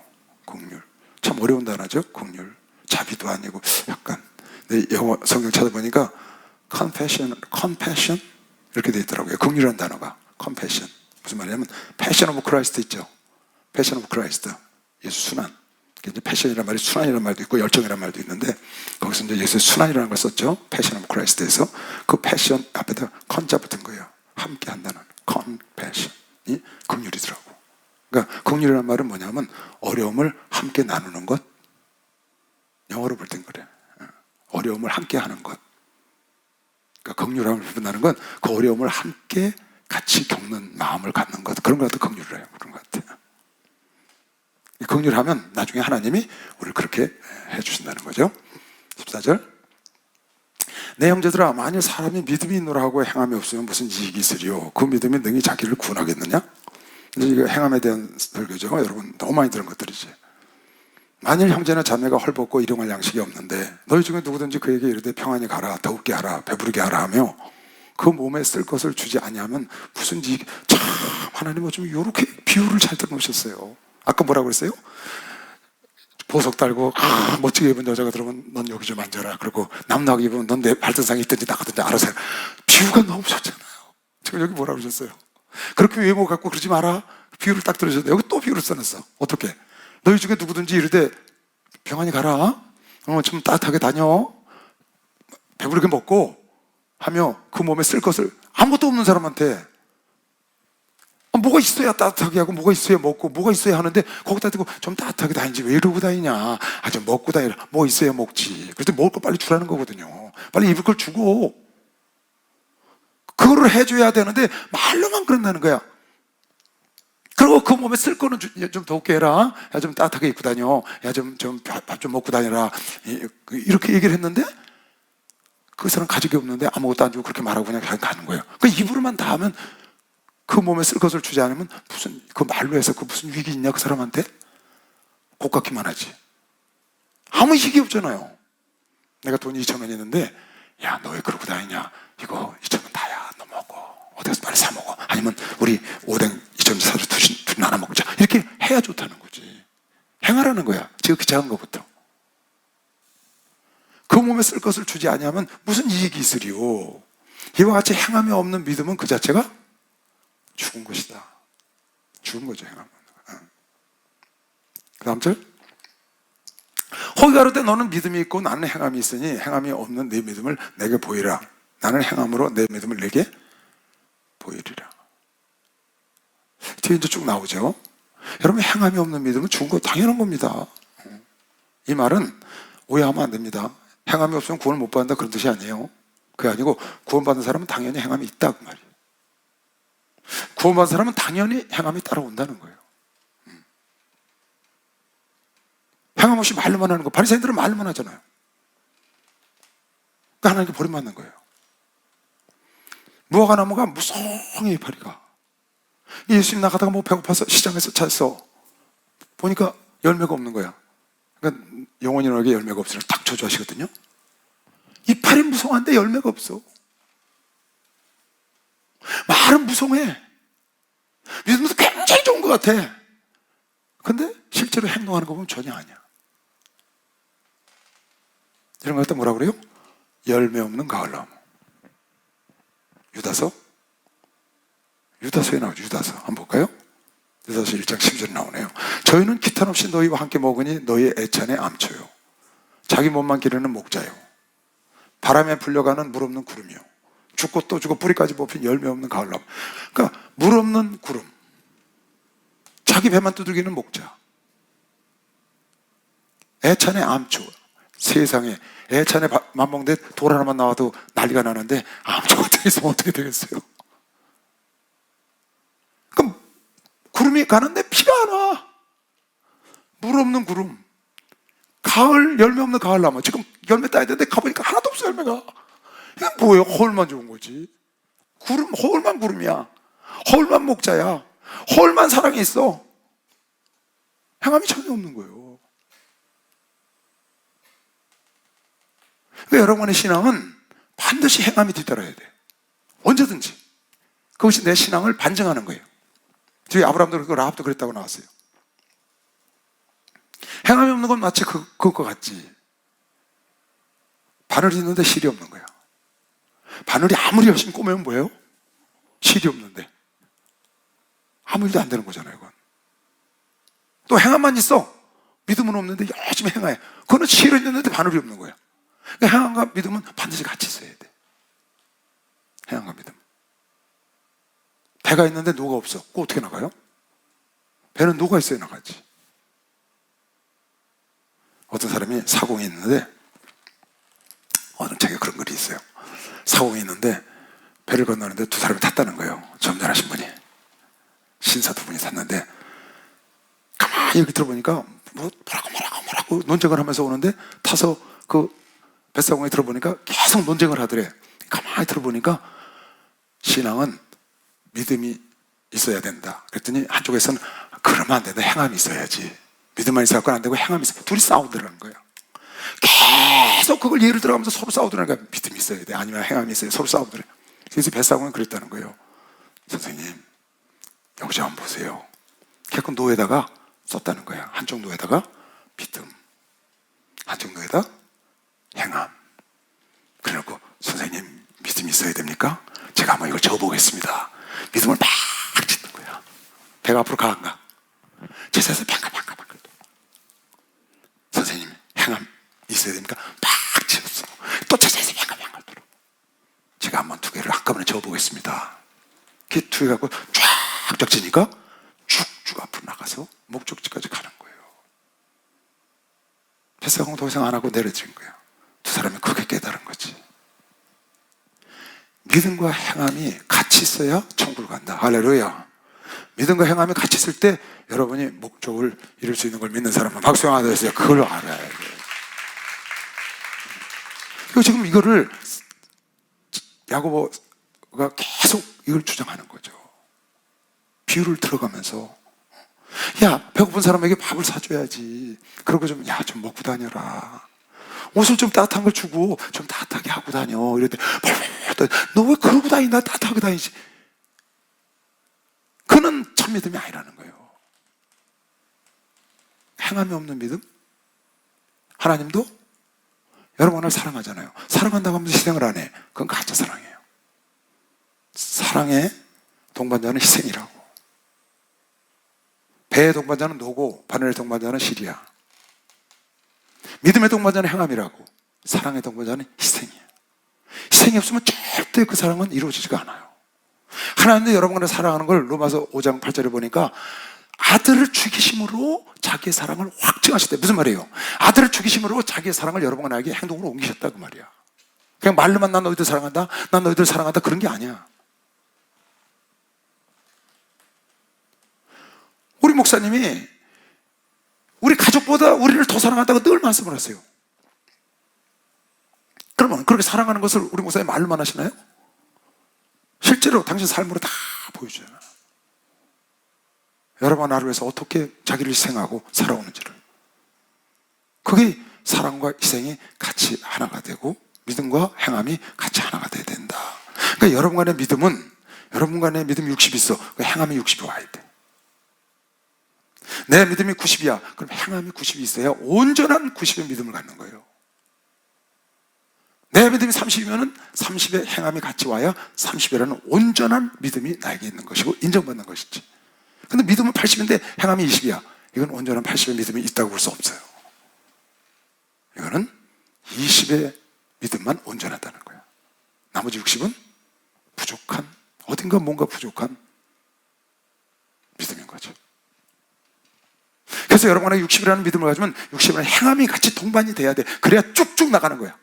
긍휼. 참 어려운 단어죠. 긍휼. 자비도 아니고 약간. 내 영어 성경 찾아보니까 compassion 이렇게 돼 있더라고요. 긍휼한 단어가 compassion. 무슨 말이냐면 passion of Christ 있죠. passion of Christ. 예수 순환. 이제 패션이라는 말이 순환이라는 말도 있고 열정이라는 말도 있는데, 거기서 이제 예수의 순환이라는 걸 썼죠. 패션 오브 크라이스트에서. 그 패션 앞에다 컨자 붙은 거예요. 함께 한다는 컴패션이 긍휼이더라고. 그러니까 긍휼이라는 말은 뭐냐면 어려움을 함께 나누는 것. 영어로 볼 땐 그래. 어려움을 함께 하는 것. 그러니까 긍휼함을 표현하는 건 그 어려움을 함께 같이 겪는 마음을 갖는 것. 그런 것 같아. 긍휼을 해요. 그런 것 같아. 긍휼을 하면 나중에 하나님이 우리를 그렇게 해주신다는 거죠. 14절. 내 형제들아, 만일 사람이 믿음이 있노라 하고 행함이 없으면 무슨 이익이 있으리요? 그 믿음이 능히 자기를 구원하겠느냐? 이제 이거 행함에 대한 설교죠. 여러분 너무 많이 들은 것들이지. 만일 형제나 자매가 헐벗고 일용할 양식이 없는데 너희 중에 누구든지 그에게 이르되 평안히 가라, 더욱게 하라, 배부르게 하라 하며 그 몸에 쓸 것을 주지 아니하면 무슨 이익. 참 하나님은 좀 이렇게 비유를 잘 들어놓으셨어요. 아까 뭐라고 그랬어요? 보석 달고 멋지게 입은 여자가 들어오면 넌 여기 좀 앉아라. 그리고 남나가 입으면 넌 내 발등상에 있든지 나가든지 알아서 해. 비유가 너무 좋잖아요. 지금 여기 뭐라고 그러셨어요? 그렇게 외모 갖고 그러지 마라. 비유를 딱 들으셨는데 여기 또 비유를 써놨어. 어떻게? 너희 중에 누구든지 이르되 평안히 가라, 좀 따뜻하게 다녀, 배부르게 먹고 하며 그 몸에 쓸 것을, 아무것도 없는 사람한테 뭐가 있어야 따뜻하게 하고 뭐가 있어야 먹고 뭐가 있어야 하는데 거기다 대고 좀 따뜻하게 다니지 왜 이러고 다니냐. 좀 먹고 다니라. 뭐 있어야 먹지. 그래서 먹을 거 빨리 주라는 거거든요. 빨리 입을 걸 주고 그거를 해줘야 되는데 말로만 그런다는 거야. 그리고 그 몸에 쓸 거는 좀 덥게 해라. 야, 좀 따뜻하게 입고 다녀. 야, 밥 좀 먹고 다녀라. 이렇게 얘기를 했는데 그 사람 가족이 없는데 아무것도 안 주고 그렇게 말하고 그냥 가는 거예요. 그 입으로만 다 하면 그 몸에 쓸 것을 주지 않으면 무슨 그 말로 해서 그 무슨 위기 있냐 그 사람한테? 곱같기만 하지. 아무 이익이 없잖아요. 내가 돈이 2,000원 있는데 야, 너 왜 그러고 다니냐? 이거 2,000원 다야. 너 먹어. 어디서 빨리 사 먹어. 아니면 우리 오뎅 2,000원 사서 둘이 나눠 먹자. 이렇게 해야 좋다는 거지. 행하라는 거야. 지극히 작은 것부터. 그 몸에 쓸 것을 주지 아니하면 무슨 이익이 있으리요. 이와 같이 행함이 없는 믿음은 그 자체가 죽은 것이다. 죽은 거죠, 행함. 그 다음 절. 거기 가로되 너는 믿음이 있고 나는 행함이 있으니 행함이 없는 내 믿음을 내게 보이라. 나는 행함으로 내 믿음을 내게 보이리라. 뒤에 이제 쭉 나오죠. 여러분, 행함이 없는 믿음은 죽은 거 당연한 겁니다. 이 말은 오해하면 안 됩니다. 행함이 없으면 구원을 못 받는다 그런 뜻이 아니에요. 그게 아니고 구원받는 사람은 당연히 행함이 있다 그 말이에요. 구원받는 사람은 당연히 행함이 따라온다는 거예요. 행함 없이 말로만 하는 거. 바리새인들은 말로만 하잖아요. 그러니까 하나님께 버림받는 거예요. 무화과 나무가 무성히 파리가. 예수님 나가다가 뭐 배고파서 시장에서 찾았어. 보니까 열매가 없는 거야. 그러니까 영혼이 너에게 열매가 없으면 딱 저주하시거든요. 이파리 무성한데 열매가 없어. 말은 무성해. 믿음도 굉장히 좋은 것 같아. 근데 실제로 행동하는 거 보면 전혀 아니야. 이런 거 할 때 뭐라 그래요? 열매 없는 가을나무. 유다서에 나오죠. 유다서 한번 볼까요? 유다서 1장 10절에 나오네요. 저희는 기탄 없이 너희와 함께 먹으니 너희의 애찬에 암초요. 자기 몸만 기르는 목자요. 바람에 불려가는 물 없는 구름이요. 죽고 또 죽고 뿌리까지 뽑힌 열매 없는 가을나무. 그러니까 물 없는 구름. 자기 배만 두들기는 목자. 애찬에 암초. 세상에 애찬에 맘먹는데 돌 하나만 나와도 난리가 나는데 암초 같은 게 있으면 어떻게 되겠어요? 그럼 구름이 가는데 비가 안 와. 물 없는 구름. 가을 열매 없는 가을나무. 지금 열매 따야 되는데 가보니까 하나도 없어 열매가. 이게 뭐예요? 허울만 좋은 거지. 구름, 허울만 구름이야. 허울만 목자야. 허울만 사랑이 있어. 행함이 전혀 없는 거예요. 그러니까 여러분의 신앙은 반드시 행함이 뒤따라야 돼. 언제든지. 그것이 내 신앙을 반증하는 거예요. 뒤에 아브라함도 그렇고 라합도 그랬다고 나왔어요. 행함이 없는 건 마치 그거 같지. 바늘이 있는데 실이 없는 거야. 바늘이 아무리 열심히 꼬매면 뭐예요? 실이 없는데. 아무 일도 안 되는 거잖아요, 이건. 또 행함만 있어. 믿음은 없는데 열심히 행해. 그거는 실은 있는데 바늘이 없는 거야. 그러니까 행함과 믿음은 반드시 같이 있어야 돼. 행함과 믿음. 배가 있는데 노가 없어. 그거 어떻게 나가요? 배는 노가 있어야 나가지. 어떤 사람이 사공이 있는데, 어느 책에 그런 글이 있어요. 사공이 있는데 배를 건너는데 두 사람이 탔다는 거예요. 점잖으신 분이. 신사 두 분이 탔는데 가만히 여기 들어보니까 뭐라고 논쟁을 하면서 오는데 타서 그 뱃사공에 들어보니까 계속 논쟁을 하더래. 가만히 들어보니까 신앙은 믿음이 있어야 된다. 그랬더니 한쪽에서는 그러면 안 된다. 행함이 있어야지. 믿음만 있어서는 안 되고 행함이 있어. 둘이 싸우더라는 거예요. 계속 그걸 예를 들어가면서 서로 싸우더라는 거예요. 믿음이 있어야 돼. 아니면 행함이 있어야 돼. 서로 싸우더래요. 그래서 뱃사공은 그랬다는 거예요. 선생님, 여기 좀 한번 보세요. 계속 노에다가 썼다는 거예요. 한쪽 노에다가 믿음, 한쪽 노에다 행함. 그래놓고 선생님, 믿음이 있어야 됩니까? 제가 한번 이걸 적어보겠습니다. 믿음을 막 짓는 거야. 배가 앞으로 가 안 가? 제자에서 뱅글뱅글 선생님, 행함 있어야 됩니까? 막 지었어. 또 제자에서 뱅글뱅글 돌아. 제가 한번 두 개를 한꺼번에 적어보겠습니다. 두 개 갖고 쫙 합격지니까 쭉쭉 앞으로 나가서 목적지까지 가는 거예요. 뱃사공 도생 안 하고 내려진 거예요. 두 사람이 크게 깨달은 거지. 믿음과 행함이 같이 있어야 천국을 간다. 할렐루야. 믿음과 행함이 같이 있을 때 여러분이 목적을 이룰 수 있는 걸 믿는 사람은 박수 하나 더 했어요. 그걸 알아야 돼요. 지금 이거를 야고보가 계속 이걸 주장하는 거죠. 비유를 들어가면서 야, 배고픈 사람에게 밥을 사줘야지. 그러고 좀 먹고 다녀라. 옷을 좀 따뜻한 걸 주고 좀 따뜻하게 하고 다녀. 이랬더니 너 왜 그러고 다니나? 따뜻하게 다니지. 그는 참 믿음이 아니라는 거예요. 행함이 없는 믿음? 하나님도 여러분을 사랑하잖아요. 사랑한다고 하면서 희생을 안 해. 그건 가짜 사랑이에요. 사랑의 동반자는 희생이라고. 배의 동반자는 노고, 바늘의 동반자는 실이야. 믿음의 동반자는 행함이라고. 사랑의 동반자는 희생이에요. 희생이 없으면 절대 그 사랑은 이루어지지가 않아요. 하나님도 여러분을 사랑하는 걸 로마서 5장 8절에 보니까 아들을 죽이심으로 자기의 사랑을 확증하셨대. 무슨 말이에요? 아들을 죽이심으로 자기의 사랑을 여러분에게 행동으로 옮기셨다 그 말이야. 그냥 말로만 난 너희들 사랑한다, 난 너희들 사랑한다 그런 게 아니야. 우리 목사님이 우리 가족보다 우리를 더 사랑한다고 늘 말씀을 하세요. 그러면 그렇게 사랑하는 것을 우리 목사님 말로만 하시나요? 실제로 당신 삶으로 다 보여줘요. 여러분 나를 위해서 어떻게 자기를 희생하고 살아오는지를. 그게 사랑과 희생이 같이 하나가 되고 믿음과 행함이 같이 하나가 돼야 된다. 그러니까 여러분 간의 믿음이 60 있어. 행함이 60이 와야 돼. 내 믿음이 90이야. 그럼 행함이 90이 있어야 온전한 90의 믿음을 갖는 거예요. 내 믿음이 30이면 30의 행함이 같이 와야 30이라는 온전한 믿음이 나에게 있는 것이고 인정받는 것이지. 근데 믿음은 80인데 행함이 20이야. 이건 온전한 80의 믿음이 있다고 볼 수 없어요. 이거는 20의 믿음만 온전하다는 거야. 나머지 60은 부족한, 어딘가 뭔가 부족한 믿음인 거죠. 그래서 여러분이 60이라는 믿음을 가지면 60이라는 행함이 같이 동반이 돼야 돼. 그래야 쭉쭉 나가는 거야.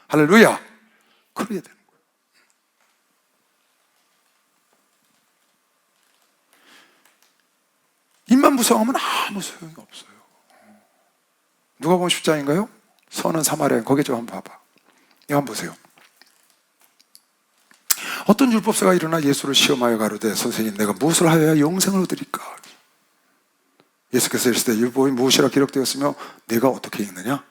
할렐루야. 그래야 되는 거야. 입만 무성하면 아무 소용이 없어요. 누가 보면 10장인가요? 선은 사마리아. 거기 좀 한번 봐봐. 이거 한번 보세요. 어떤 율법사가 일어나 예수를 시험하여 가로되 선생님 내가 무엇을 하여야 영생을 얻으리까? 예수께서 이르시되 율법이 무엇이라 기록되었으며 내가 어떻게 읽느냐?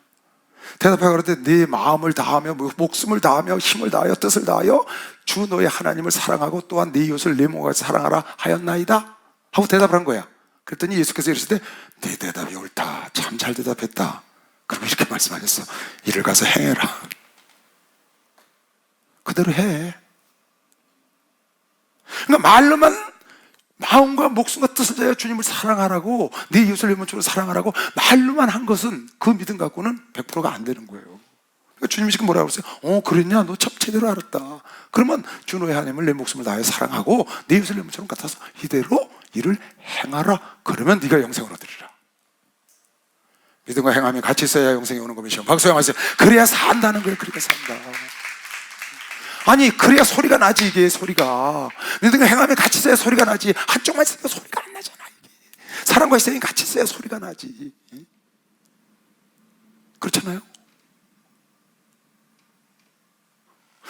대답하여 가로되 네 마음을 다하며 목숨을 다하며 힘을 다하여 뜻을 다하여 주 너의 하나님을 사랑하고 또한 네 이웃을 네 몸과 같이 사랑하라 하였나이다? 하고 대답을 한 거야. 그랬더니 예수께서 이르시되 네 대답이 옳다. 참 잘 대답했다. 그리고 이렇게 말씀하셨어. 이를 가서 행해라. 그대로 해. 그러니까 말로만 마음과 목숨과 뜻을 다하여 주님을 사랑하라고, 네 이웃을 네 몸처럼 사랑하라고 말로만 한 것은 그 믿음 갖고는 100%가 안 되는 거예요. 그러니까 주님이 지금 뭐라고 그랬어요? 그랬냐? 너 참 제대로 알았다. 그러면 주 너의 하나님을 내 목숨을 다하여 사랑하고 네 이웃을 내 몸처럼 같아서 이대로 이를 행하라. 그러면 네가 영생을 얻으리라. 믿음과 행함이 같이 있어야 영생이 오는 것이요. 박수 한번 하세요. 그래야 산다는 거예요. 그래야 산다. 아니 그래야 소리가 나지. 이게 소리가 믿음과 행함이 같이 있어야 소리가 나지. 한쪽만 있으니까 소리가 안 나잖아. 이게. 사랑과 희생이 같이 있어야 소리가 나지. 그렇잖아요.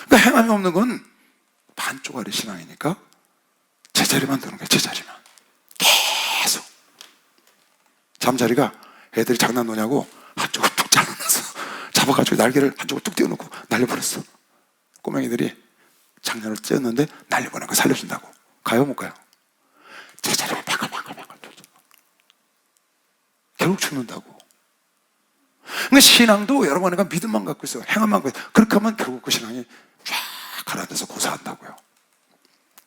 그러니까 행함이 없는 건 반쪽짜리 신앙이니까 제자리만 드는 거야. 제자리만 계속. 잠자리가 애들이 장난 노냐고 한쪽을 툭 잘라놨어. 잡아가지고 날개를 한쪽을 뚝 띄워놓고 날려버렸어. 꼬맹이들이 장난을 쬐었는데 날려보낸 거 살려준다고. 가요 못 가요? 제자리를 뱅글뱅글뱅글 결국 죽는다고. 그러니까 신앙도 여러분과 믿음만 갖고 있어요. 행함만 갖고 있어요. 그렇게 하면 결국 그 신앙이 쫙 가라앉아서 고사한다고요.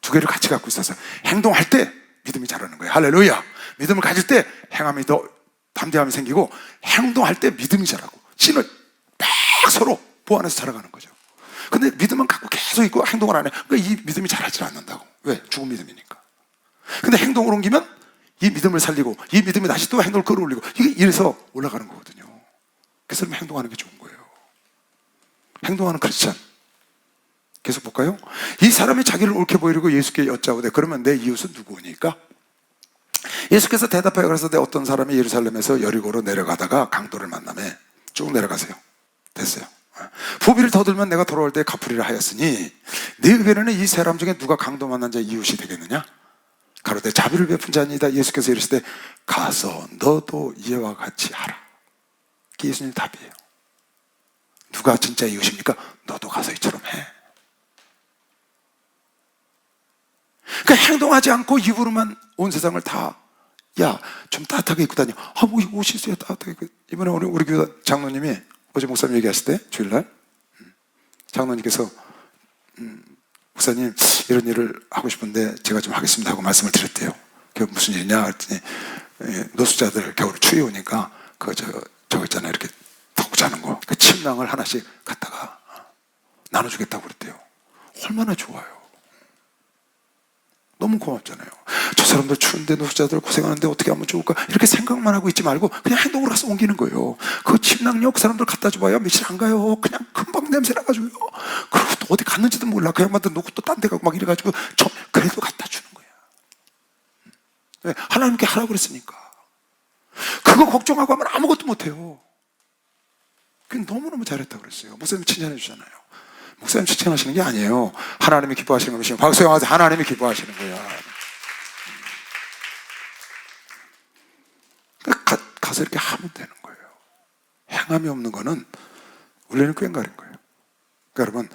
두 개를 같이 갖고 있어서 행동할 때 믿음이 자라는 거예요. 할렐루야. 믿음을 가질 때 행함이 더 담대함이 생기고 행동할 때 믿음이 자라고 신을 딱 서로 보완해서 자라가는 거죠. 근데 믿음은 갖고 계속 있고 행동을 안 해. 그러니까 이 믿음이 자라지 않는다고. 왜? 죽은 믿음이니까. 근데 행동을 옮기면 이 믿음을 살리고 이 믿음이 다시 또 행동을 끌어올리고 이게 이래서 올라가는 거거든요. 그래서 행동하는 게 좋은 거예요. 행동하는 크리스찬. 계속 볼까요? 이 사람이 자기를 옳게 보이려고 예수께 여짜오되 그러면 내 이웃은 누구니까? 예수께서 대답하여 그래서 어떤 사람이 예루살렘에서 여리고로 내려가다가 강도를 만나매 쭉 내려가세요. 됐어요. 부비를 더 들면 내가 돌아올 때 갚으리라 하였으니 네 의견에는 이 사람 중에 누가 강도 만난 자의 이웃이 되겠느냐? 가로되 자비를 베푼 자니이다. 예수께서 이르시되 가서 너도 이와 같이 하라. 그게 예수님 답이에요. 누가 진짜 이웃입니까? 너도 가서 이처럼 해. 그러니까 행동하지 않고 입으로만 온 세상을 다, 야, 좀 따뜻하게 입고 다녀. 아, 뭐 옷이 있어야 따뜻하게 입고. 이번에 우리 교회 장로님이 어제 목사님 얘기하실 때, 주일날 장로님께서 목사님 이런 일을 하고 싶은데 제가 좀 하겠습니다 하고 말씀을 드렸대요. 그게 무슨 일이냐 그랬더니 노숙자들 겨울에 추위 오니까 저거 있잖아요. 이렇게 덮고 자는 거. 그 침낭을 하나씩 갖다가 나눠주겠다고 그랬대요. 얼마나 좋아요. 너무 고맙잖아요. 저 사람들 추운데 노숙자들 고생하는데 어떻게 하면 좋을까? 이렇게 생각만 하고 있지 말고 그냥 행동으로 가서 옮기는 거예요. 그 침낭요 그 사람들 갖다 줘봐야 며칠 안 가요. 그냥 금방 냄새 나가지고요. 그리고 또 어디 갔는지도 몰라. 그 양반들 놓고 또 딴 데 가고 막 이래가지고 그래도 갖다 주는 거야. 왜? 하나님께 하라고 그랬으니까. 그거 걱정하고 하면 아무것도 못해요. 그게 너무너무 잘했다고 그랬어요. 목사님 칭찬해 주잖아요. 목사님 칭찬하시는 게 아니에요. 하나님이 기뻐하시는 것이요. 박수영하세 하나님이 기뻐하시는 거야. 가서 이렇게 하면 되는 거예요. 행함이 없는 거는 원래는 꽹가린 거예요. 그러니까 여러분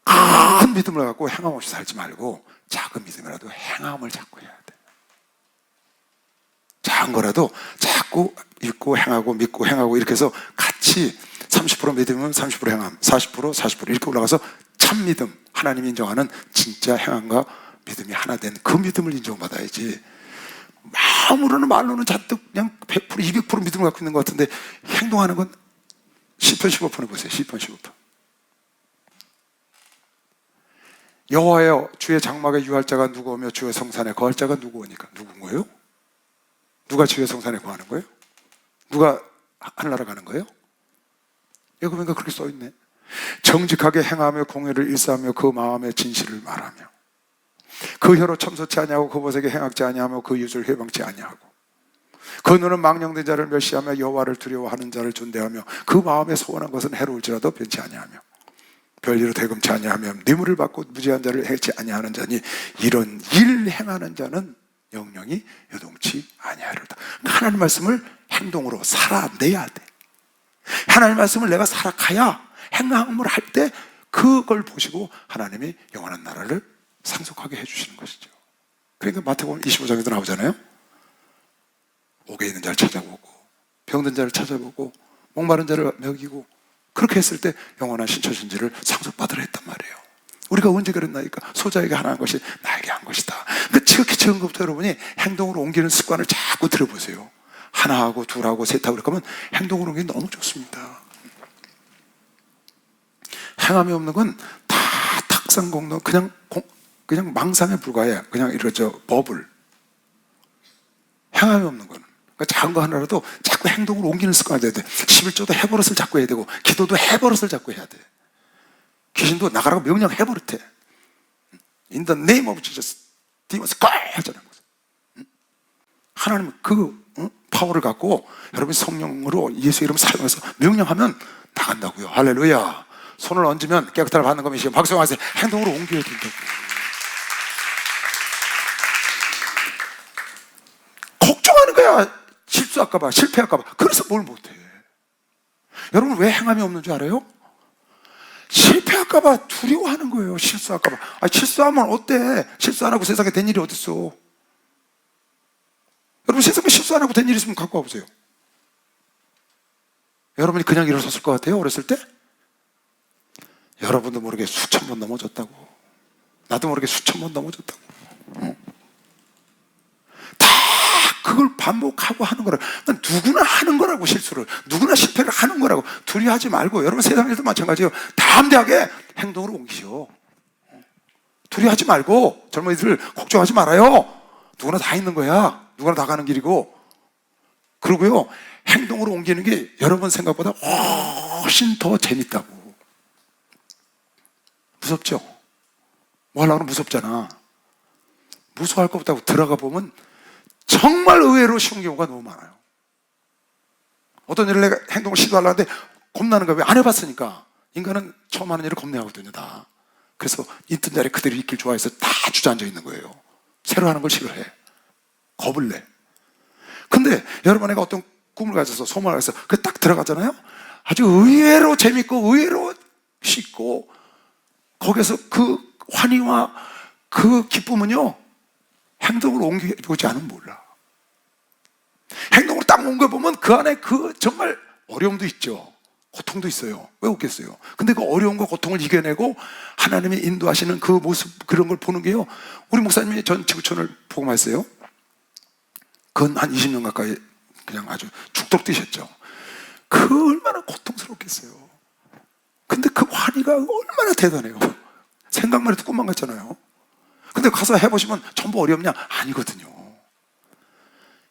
큰 믿음을 갖고 행함 없이 살지 말고 작은 믿음이라도 행함을 자꾸 해야 돼. 작은 거라도 자꾸 읽고 행하고 믿고 행하고 이렇게 해서 같이 30% 믿음은 30% 행함, 40% 이렇게 올라가서 참 믿음, 하나님이 인정하는 진짜 행함과 믿음이 하나 된 그 믿음을 인정받아야지. 마음으로는 말로는 잔뜩 그냥 100% 200% 믿음을 갖고 있는 것 같은데 행동하는 건 10편 15편 보세요. 10편 15편. 여호와여 주의 장막에 유할 자가 누구오며 주의 성산에 거할 자가 누구오니까? 누군 거예요? 누가 주의 성산에 거하는 거예요? 누가 하늘나라 가는 거예요? 여기 보니까 그렇게 써있네. 정직하게 행하며 공의를 일사하며 그 마음의 진실을 말하며 그 혀로 참소치 아니하고 그 보색에 행악지 아니하며 그 이웃을 회방치 아니하고 그 눈은 망령된 자를 멸시하며 여호와를 두려워하는 자를 존대하며 그 마음에 소원한 것은 해로울지라도 변치 아니하며 별일로 대금치 아니하며 뇌물을 받고 무지한 자를 해치 아니하는 자니 이런 일 행하는 자는 영영이 요동치 아니하리로다. 하나님 말씀을 행동으로 살아내야 돼. 하나님 말씀을 내가 살아가야 행함을 할 때 그걸 보시고 하나님이 영원한 나라를 상속하게 해주시는 것이죠. 그러니까 마태복음 25장에도 나오잖아요. 옥에 있는 자를 찾아보고 병든 자를 찾아보고 목마른 자를 먹이고 그렇게 했을 때 영원한 신처신지를 상속받으라 했단 말이에요. 우리가 언제 그랬나니까 소자에게 하나 한 것이 나에게 한 것이다. 그 지극히 적은 것부터 여러분이 행동으로 옮기는 습관을 자꾸 들여보세요. 하나하고 둘하고 셋하고 그렇게 하면 행동으로 옮기기 너무 좋습니다. 행함이 없는 건 다 탁상공론 그냥 망상에 불과해. 그냥 이러죠 버블. 행함이 없는 거는 그러니까 작은 거 하나라도 자꾸 행동으로 옮기는 습관이 돼야 돼. 11조도 해버릇을 자꾸 해야 되고 기도도 해버릇을 자꾸 해야 돼. 귀신도 나가라고 명령해버릇해. In the name of Jesus, demons go! 하잖아요. 하나님은 그 파워를 갖고 여러분이 성령으로 예수 이름 사용해서 명령하면 나간다고요. 할렐루야. 손을 얹으면 깨끗함을 받는 것이시고 박수하세요. 행동으로 옮겨야 된다고. 걱정하는 거야. 실수할까봐 실패할까봐. 그래서 뭘 못해. 여러분 왜 행함이 없는 줄 알아요? 실패할까봐 두려워하는 거예요. 실수할까봐. 실수하면 어때? 실수 안 하고 세상에 된 일이 어딨어? 여러분 세상에 실수 안 하고 된 일 있으면 갖고 와보세요. 여러분이 그냥 일어섰을 것 같아요? 어렸을 때? 여러분도 모르게 수천 번 넘어졌다고. 나도 모르게 수천 번 넘어졌다고. 다 그걸 반복하고 하는 거라고. 누구나 하는 거라고. 실수를 누구나 실패를 하는 거라고. 두려워하지 말고. 여러분 세상에도 마찬가지예요. 담대하게 행동으로 옮기시오. 두려워하지 말고 젊은이들 걱정하지 말아요. 누구나 다 있는 거야. 누구나 다 가는 길이고. 그리고요, 행동으로 옮기는 게 여러분 생각보다 훨씬 더 재밌다고. 무섭죠? 뭐 하려고 하면 무섭잖아. 무서워할 것 없다고 들어가 보면 정말 의외로 쉬운 경우가 너무 많아요. 어떤 일을 내가 행동을 시도하려는데 겁나는 거야. 왜? 안 해봤으니까. 인간은 처음 하는 일을 겁내하거든요, 다. 그래서 있던 자리에 그대로 있길 좋아해서 다 주저앉아 있는 거예요. 새로 하는 걸 싫어해. 겁을 내. 근데 여러분, 내가 어떤 꿈을 가져서 소망을 가져서 그 딱 들어가잖아요. 아주 의외로 재밌고 의외로 쉽고, 거기서 그 환희와 그 기쁨은요, 행동으로 옮겨보지 않으면 몰라. 행동으로 딱 옮겨보면 그 안에 그 정말 어려움도 있죠. 고통도 있어요. 왜 없겠어요? 근데 그 어려움과 고통을 이겨내고 하나님이 인도하시는 그 모습, 그런 걸 보는 게요, 우리 목사님이 전 지구촌을 복음했어요. 그건 한 20년 가까이 그냥 아주 죽도록 뛰셨죠. 그 얼마나 고통스럽겠어요. 근데 그 환희가 얼마나 대단해요. 생각만 해도 꿈만 같잖아요. 근데 가서 해보시면 전부 어렵냐? 아니거든요.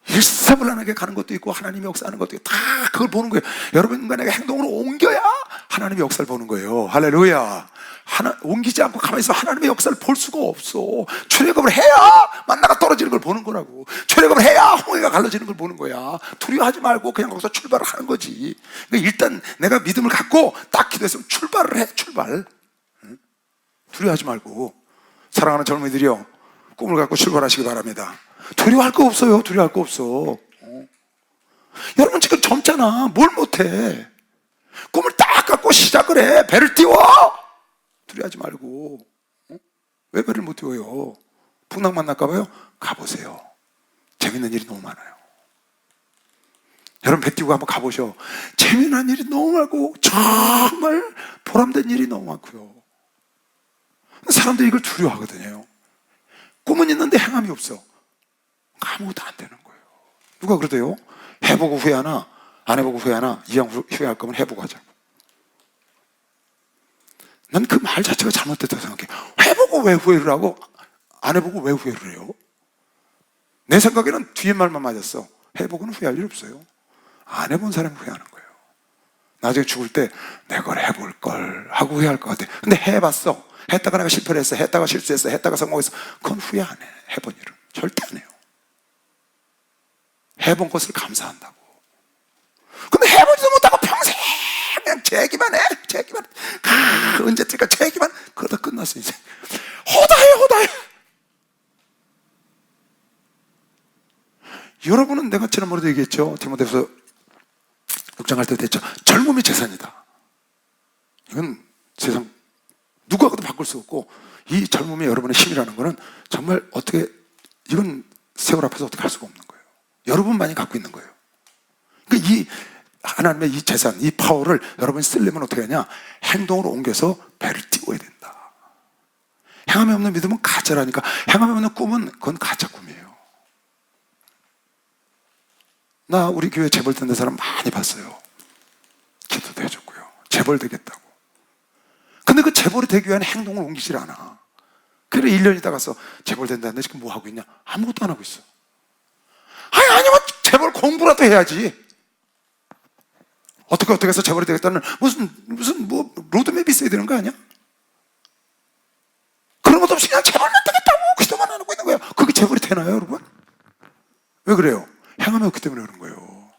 일사불란하게 가는 것도 있고 하나님의 역사하는 것도 있고, 다 그걸 보는 거예요. 여러분, 인간에게 행동으로 옮겨야 하나님의 역사를 보는 거예요. 할렐루야. 옮기지 않고 가만히 있으면 하나님의 역사를 볼 수가 없어. 출애굽을 해야 만나가 떨어지는 걸 보는 거라고. 출애굽을 해야 홍해가 갈라지는 걸 보는 거야. 두려워하지 말고 그냥 거기서 출발을 하는 거지. 그러니까 일단 내가 믿음을 갖고 딱 기도했으면 출발을 해. 출발. 두려워하지 말고. 사랑하는 젊은이들이요, 꿈을 갖고 출발하시기 바랍니다. 두려워할 거 없어요. 두려워할 거 없어. 여러분 지금 젊잖아. 뭘 못해. 꿈을 딱 갖고 시작을 해. 배를 띄워. 두려워하지 말고. 왜 배를 못 띄워요? 풍랑 만날까 봐요? 가보세요. 재밌는 일이 너무 많아요. 여러분 배 띄우고 한번 가보셔. 재미난 일이 너무 많고 정말 보람된 일이 너무 많고요. 사람들이 이걸 두려워하거든요. 꿈은 있는데 행함이 없어. 아무것도 안 되는 거예요. 누가 그러대요? 해보고 후회하나, 안 해보고 후회하나, 이왕 후회할 거면 해보고 하자고. 난 그 말 자체가 잘못됐다고 생각해. 해보고 왜 후회를 하고, 안 해보고 왜 후회를 해요? 내 생각에는 뒤에 말만 맞았어. 해보고는 후회할 일 없어요. 안 해본 사람이 후회하는 거예요. 나중에 죽을 때 내가 해볼 걸 하고 후회할 것 같아. 근데 해봤어. 했다가 내가 실패를 했어. 했다가 실수했어. 했다가 성공했어. 그건 후회 안 해. 해본 일은. 절대 안 해요. 해본 것을 감사한다고. 근데 해보지도 못하고 평생 그냥 제기만 해. 제기만 해. 언제 뜰까 제기만. 그러다 끝났어 이제. 호다해. 여러분은 내가 지난번에도 얘기했죠. 디모데후서 6장 할 때도 했죠. 젊음이 재산이다. 이건 세상 누가 봐도 바꿀 수 없고, 이 젊음이 여러분의 힘이라는 거는 정말 어떻게, 이건 세월 앞에서 어떻게 할 수가 없는 거예요. 여러분만이 갖고 있는 거예요. 그러니까 이 하나님의 이 재산, 이 파워를 여러분이 쓰려면 어떻게 하냐? 행동으로 옮겨서 배를 띄워야 된다. 행함이 없는 믿음은 가짜라니까. 행함이 없는 꿈은 그건 가짜 꿈이에요. 나 우리 교회 재벌 된 사람 많이 봤어요. 기도도 해줬고요. 재벌 되겠다고. 근데 그 재벌이 되기 위한 행동을 옮기질 않아. 그래 1년 있다 가서 재벌 된다는데 지금 뭐 하고 있냐? 아무것도 안 하고 있어. 아니면 재벌 공부라도 해야지. 어떻게 해서 재벌이 되겠다는 무슨 뭐 로드맵이 있어야 되는 거 아니야? 그런 것도 없이 그냥 재벌만 되겠다고 기도만 안 하고 있는 거야. 그게 재벌이 되나요, 여러분? 왜 그래요? 행함이 없기 때문에 그런 거예요.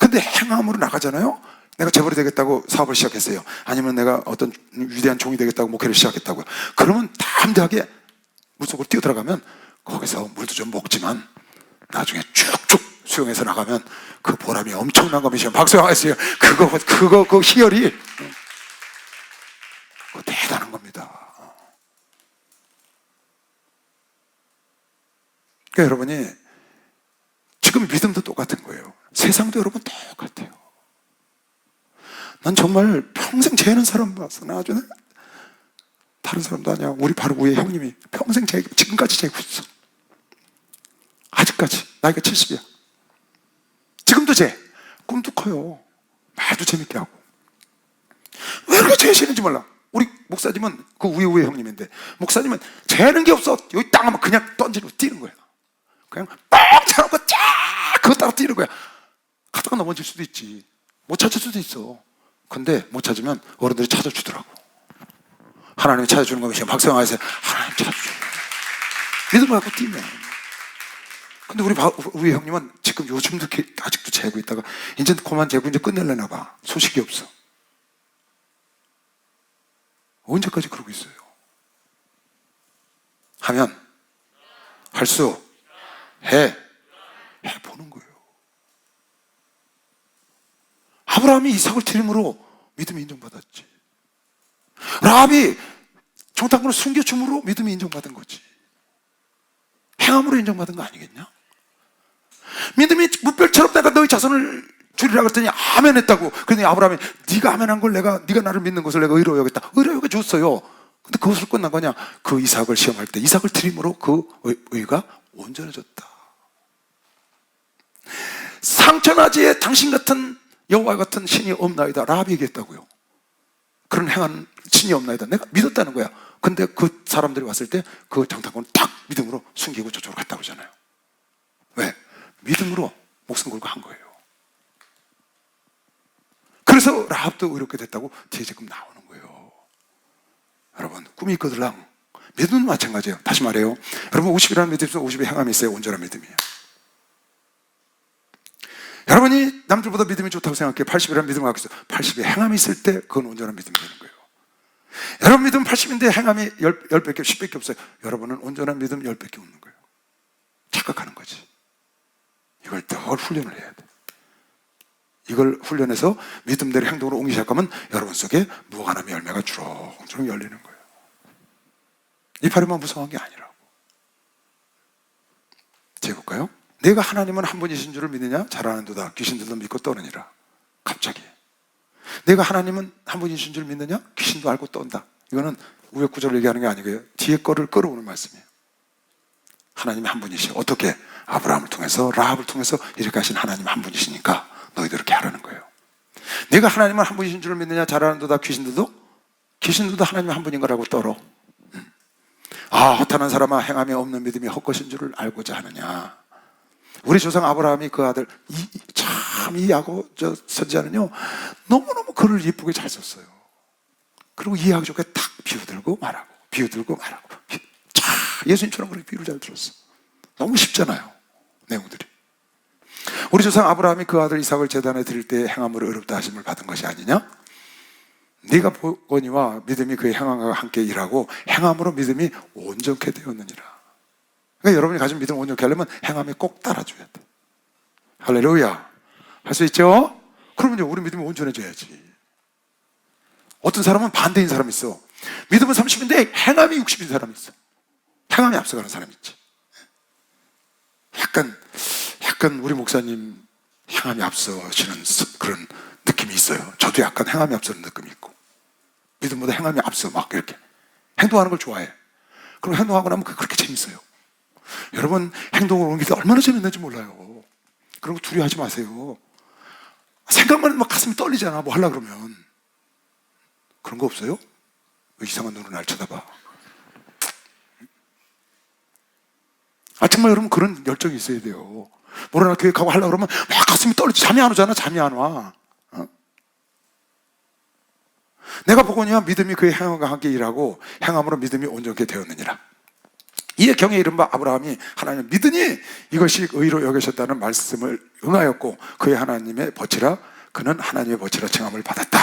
근데 행함으로 나가잖아요. 내가 재벌이 되겠다고 사업을 시작했어요. 아니면 내가 어떤 위대한 종이 되겠다고 목회를 시작했다고요. 그러면 담대하게 물속으로 뛰어들어가면 거기서 물도 좀 먹지만 나중에 쭉쭉 수영해서 나가면 그 보람이 엄청난 겁니다. 박수 하겠어요. 그 희열이 그거 대단한 겁니다. 그러니까 여러분이 지금 믿음도 똑같은 거예요. 세상도 여러분 똑같아요. 난 정말 평생 재는 사람 봤어. 나 아주 다른 사람도 아니야. 우리 바로 위에 형님이 평생 지금까지 재고 있어. 아직까지. 나이가 70이야. 지금도 재. 꿈도 커요. 말도 재밌게 하고. 왜 그렇게 재시는지 몰라. 우리 목사님은 그 위에 형님인데, 목사님은 재는 게 없어. 여기 땅 하면 그냥 던지고 뛰는 거야. 그냥 뻥 차놓고 쫙 그거 따라 뛰는 거야. 가다가 넘어질 수도 있지. 못 찾을 수도 있어. 근데 못 찾으면 어른들이 찾아주더라고. 하나님이 찾아주는 거면 박성화에서 하나님 찾아주죠. 믿음을 갖고 뛰면. 근데 우리 형님은 지금 요즘도 아직도 재고 있다가 이제 그만 재고 이제 끝낼려나 봐. 소식이 없어. 언제까지 그러고 있어요? 하면 할 수 해보는 거예요. 아브라함이 이삭을 드림으로 믿음이 인정받았지. 라합이 정탐꾼을 숨겨줌으로 믿음이 인정받은 거지. 행함으로 인정받은 거 아니겠냐? 믿음이 무별처럼 내가 너희 자손을 주리라 그랬더니 아멘 했다고. 그러니 아브라함이 네가 아멘 한 걸 네가 나를 믿는 것을 내가 의로 여겼다. 의로 여겨줬어요. 근데 그것을 끝난 거냐? 그 이삭을 시험할 때 이삭을 드림으로 그 의가 온전해졌다. 상처나지에 당신 같은 여호와 같은 신이 없나이다. 라합이 얘기했다고요. 그런 행한 신이 없나이다. 내가 믿었다는 거야. 근데 그 사람들이 왔을 때 그 정탐꾼을 딱 믿음으로 숨기고 저쪽으로 갔다 오잖아요. 왜? 믿음으로 목숨 걸고 한 거예요. 그래서 라합도 의롭게 됐다고 뒤에 지금 나오는 거예요. 여러분, 꿈이 있거들랑 믿음은 마찬가지예요. 다시 말해요. 여러분, 50이라는 믿음이 있어요. 50의 행함이 있어요. 온전한 믿음이에요. 여러분이 남들보다 믿음이 좋다고 생각해요. 80이라는 믿음을 갖고 있어요. 80의 행함이 있을 때 그건 온전한 믿음이 되는 거예요. 여러분 믿음은 80인데 행함이 10배께 10배께 없어요. 여러분은 온전한 믿음 10배께 없는 거예요. 착각하는 거지. 이걸 더 훈련을 해야 돼. 이걸 훈련해서 믿음대로 행동으로 옮기기 시작하면 여러분 속에 무한함의 열매가 주렁주렁 열리는 거예요. 이파리만 무성한 게 아니라고. 재볼까요? 내가 하나님은 한 분이신 줄을 믿느냐? 잘 아는도다. 귀신들도 믿고 떠느니라. 갑자기. 내가 하나님은 한 분이신 줄 믿느냐? 귀신도 알고 떤다. 이거는 우회 구절을 얘기하는 게 아니고요. 뒤에 거를 끌어오는 말씀이에요. 하나님이 한 분이시오. 어떻게? 아브라함을 통해서 라합을 통해서 이렇게 하신 하나님 한 분이시니까 너희도 이렇게 하라는 거예요. 내가 하나님은 한 분이신 줄 믿느냐? 잘 아는도다. 귀신들도 하나님 한 분인 거라고 떨어. 허탄한 사람아, 행함이 없는 믿음이 헛것인 줄을 알고자 하느냐. 우리 조상 아브라함이 그 아들 이 야곱 선지자는요 너무너무 글을 예쁘게 잘 썼어요. 그리고 이해하기 좋게 딱 비유들고 말하고 예수님처럼 그렇게 비유를 잘 들었어. 너무 쉽잖아요, 내용들이. 우리 조상 아브라함이 그 아들 이삭을 제단에 드릴 때 행함으로 의롭다 하심을 받은 것이 아니냐? 네가 보거니와 믿음이 그의 행함과 함께 일하고 행함으로 믿음이 온전케 되었느니라. 그러니까 여러분이 가진 믿음을 온전케 하려면 행함에 꼭 따라줘야 돼. 할렐루야. 할 수 있죠? 그러면요, 우리 믿음이 온전해져야지. 어떤 사람은 반대인 사람이 있어. 믿음은 30인데 행함이 60인 사람이 있어. 행함이 앞서가는 사람이 있지. 약간 우리 목사님 행함이 앞서시는 그런 느낌이 있어요. 저도 약간 행함이 앞서는 느낌이 있고, 믿음보다 행함이 앞서 막 이렇게 행동하는 걸 좋아해. 그럼 행동하고 나면 그렇게 재밌어요. 여러분, 행동을 옮길 때 얼마나 재밌는지 몰라요. 그런 거 두려워하지 마세요. 생각만 막 가슴이 떨리잖아, 뭐 하려고 그러면. 그런 거 없어요? 왜 이상한 눈으로 날 쳐다봐? 정말 여러분 그런 열정이 있어야 돼요. 뭐라나 교회 가고 하려고 그러면 막 가슴이 떨리지. 잠이 안 오잖아. 잠이 안 와. 내가 보거니와 믿음이 그의 행함과 함께 일하고 행함으로 믿음이 온전케 되었느니라. 이에 경에 이른 바 아브라함이 하나님을 믿으니 이것이 의로 여기셨다는 말씀을 응하였고 그의 하나님의 벗이라 그는 하나님의 벗이라 칭함을 받았다.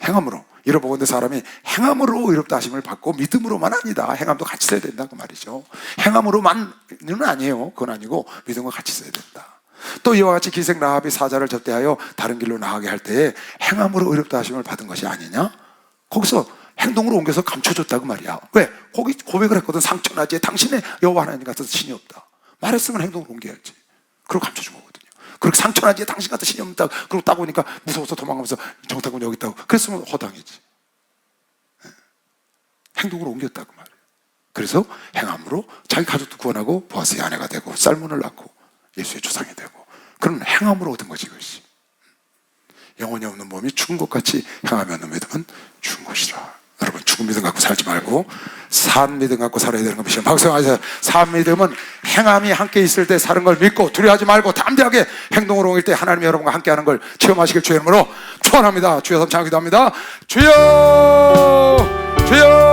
행함으로. 이러보건대 사람이 행함으로 의롭다 하심을 받고 믿음으로만 아니다. 행함도 같이 써야 된다 그 말이죠. 행함으로만은 아니에요. 그건 아니고 믿음과 같이 써야 된다. 또 이와 같이 기생 라합이 사자를 접대하여 다른 길로 나가게 할 때에 행함으로 의롭다 하심을 받은 것이 아니냐? 거기서 행동으로 옮겨서 감춰줬다 그 말이야. 왜? 거기 고백을 했거든. 상처나지에 당신의 여호와 하나님 같은 신이 없다. 말했으면 행동으로 옮겨야지. 그리고 감춰준 거거든요. 그렇게 상처나지에 당신 같은 신이 없다. 그리고 딱 오니까 무서워서 도망가면서 정탐꾼 여기 있다고. 그랬으면 허당이지. 행동으로 옮겼다 그 말이에요. 그래서 행함으로 자기 가족도 구원하고 보아스의 아내가 되고 살문을 낳고 예수의 조상이 되고 그런 행함으로 얻은 거지 이것이. 영혼이 없는 몸이 죽은 것 같이 행함이 없는 믿음은 죽은 것이라. 여러분 죽은 믿음 갖고 살지 말고 산 믿음 갖고 살아야 되는 겁니다. 박수하세요. 산 믿음은 행함이 함께 있을 때 사는 걸 믿고 두려워하지 말고 담대하게 행동으로 옮길 때 하나님이 여러분과 함께하는 걸 체험하시길 주의 이름으로 축원합니다. 주여 삼창 기도합니다. 주여 주여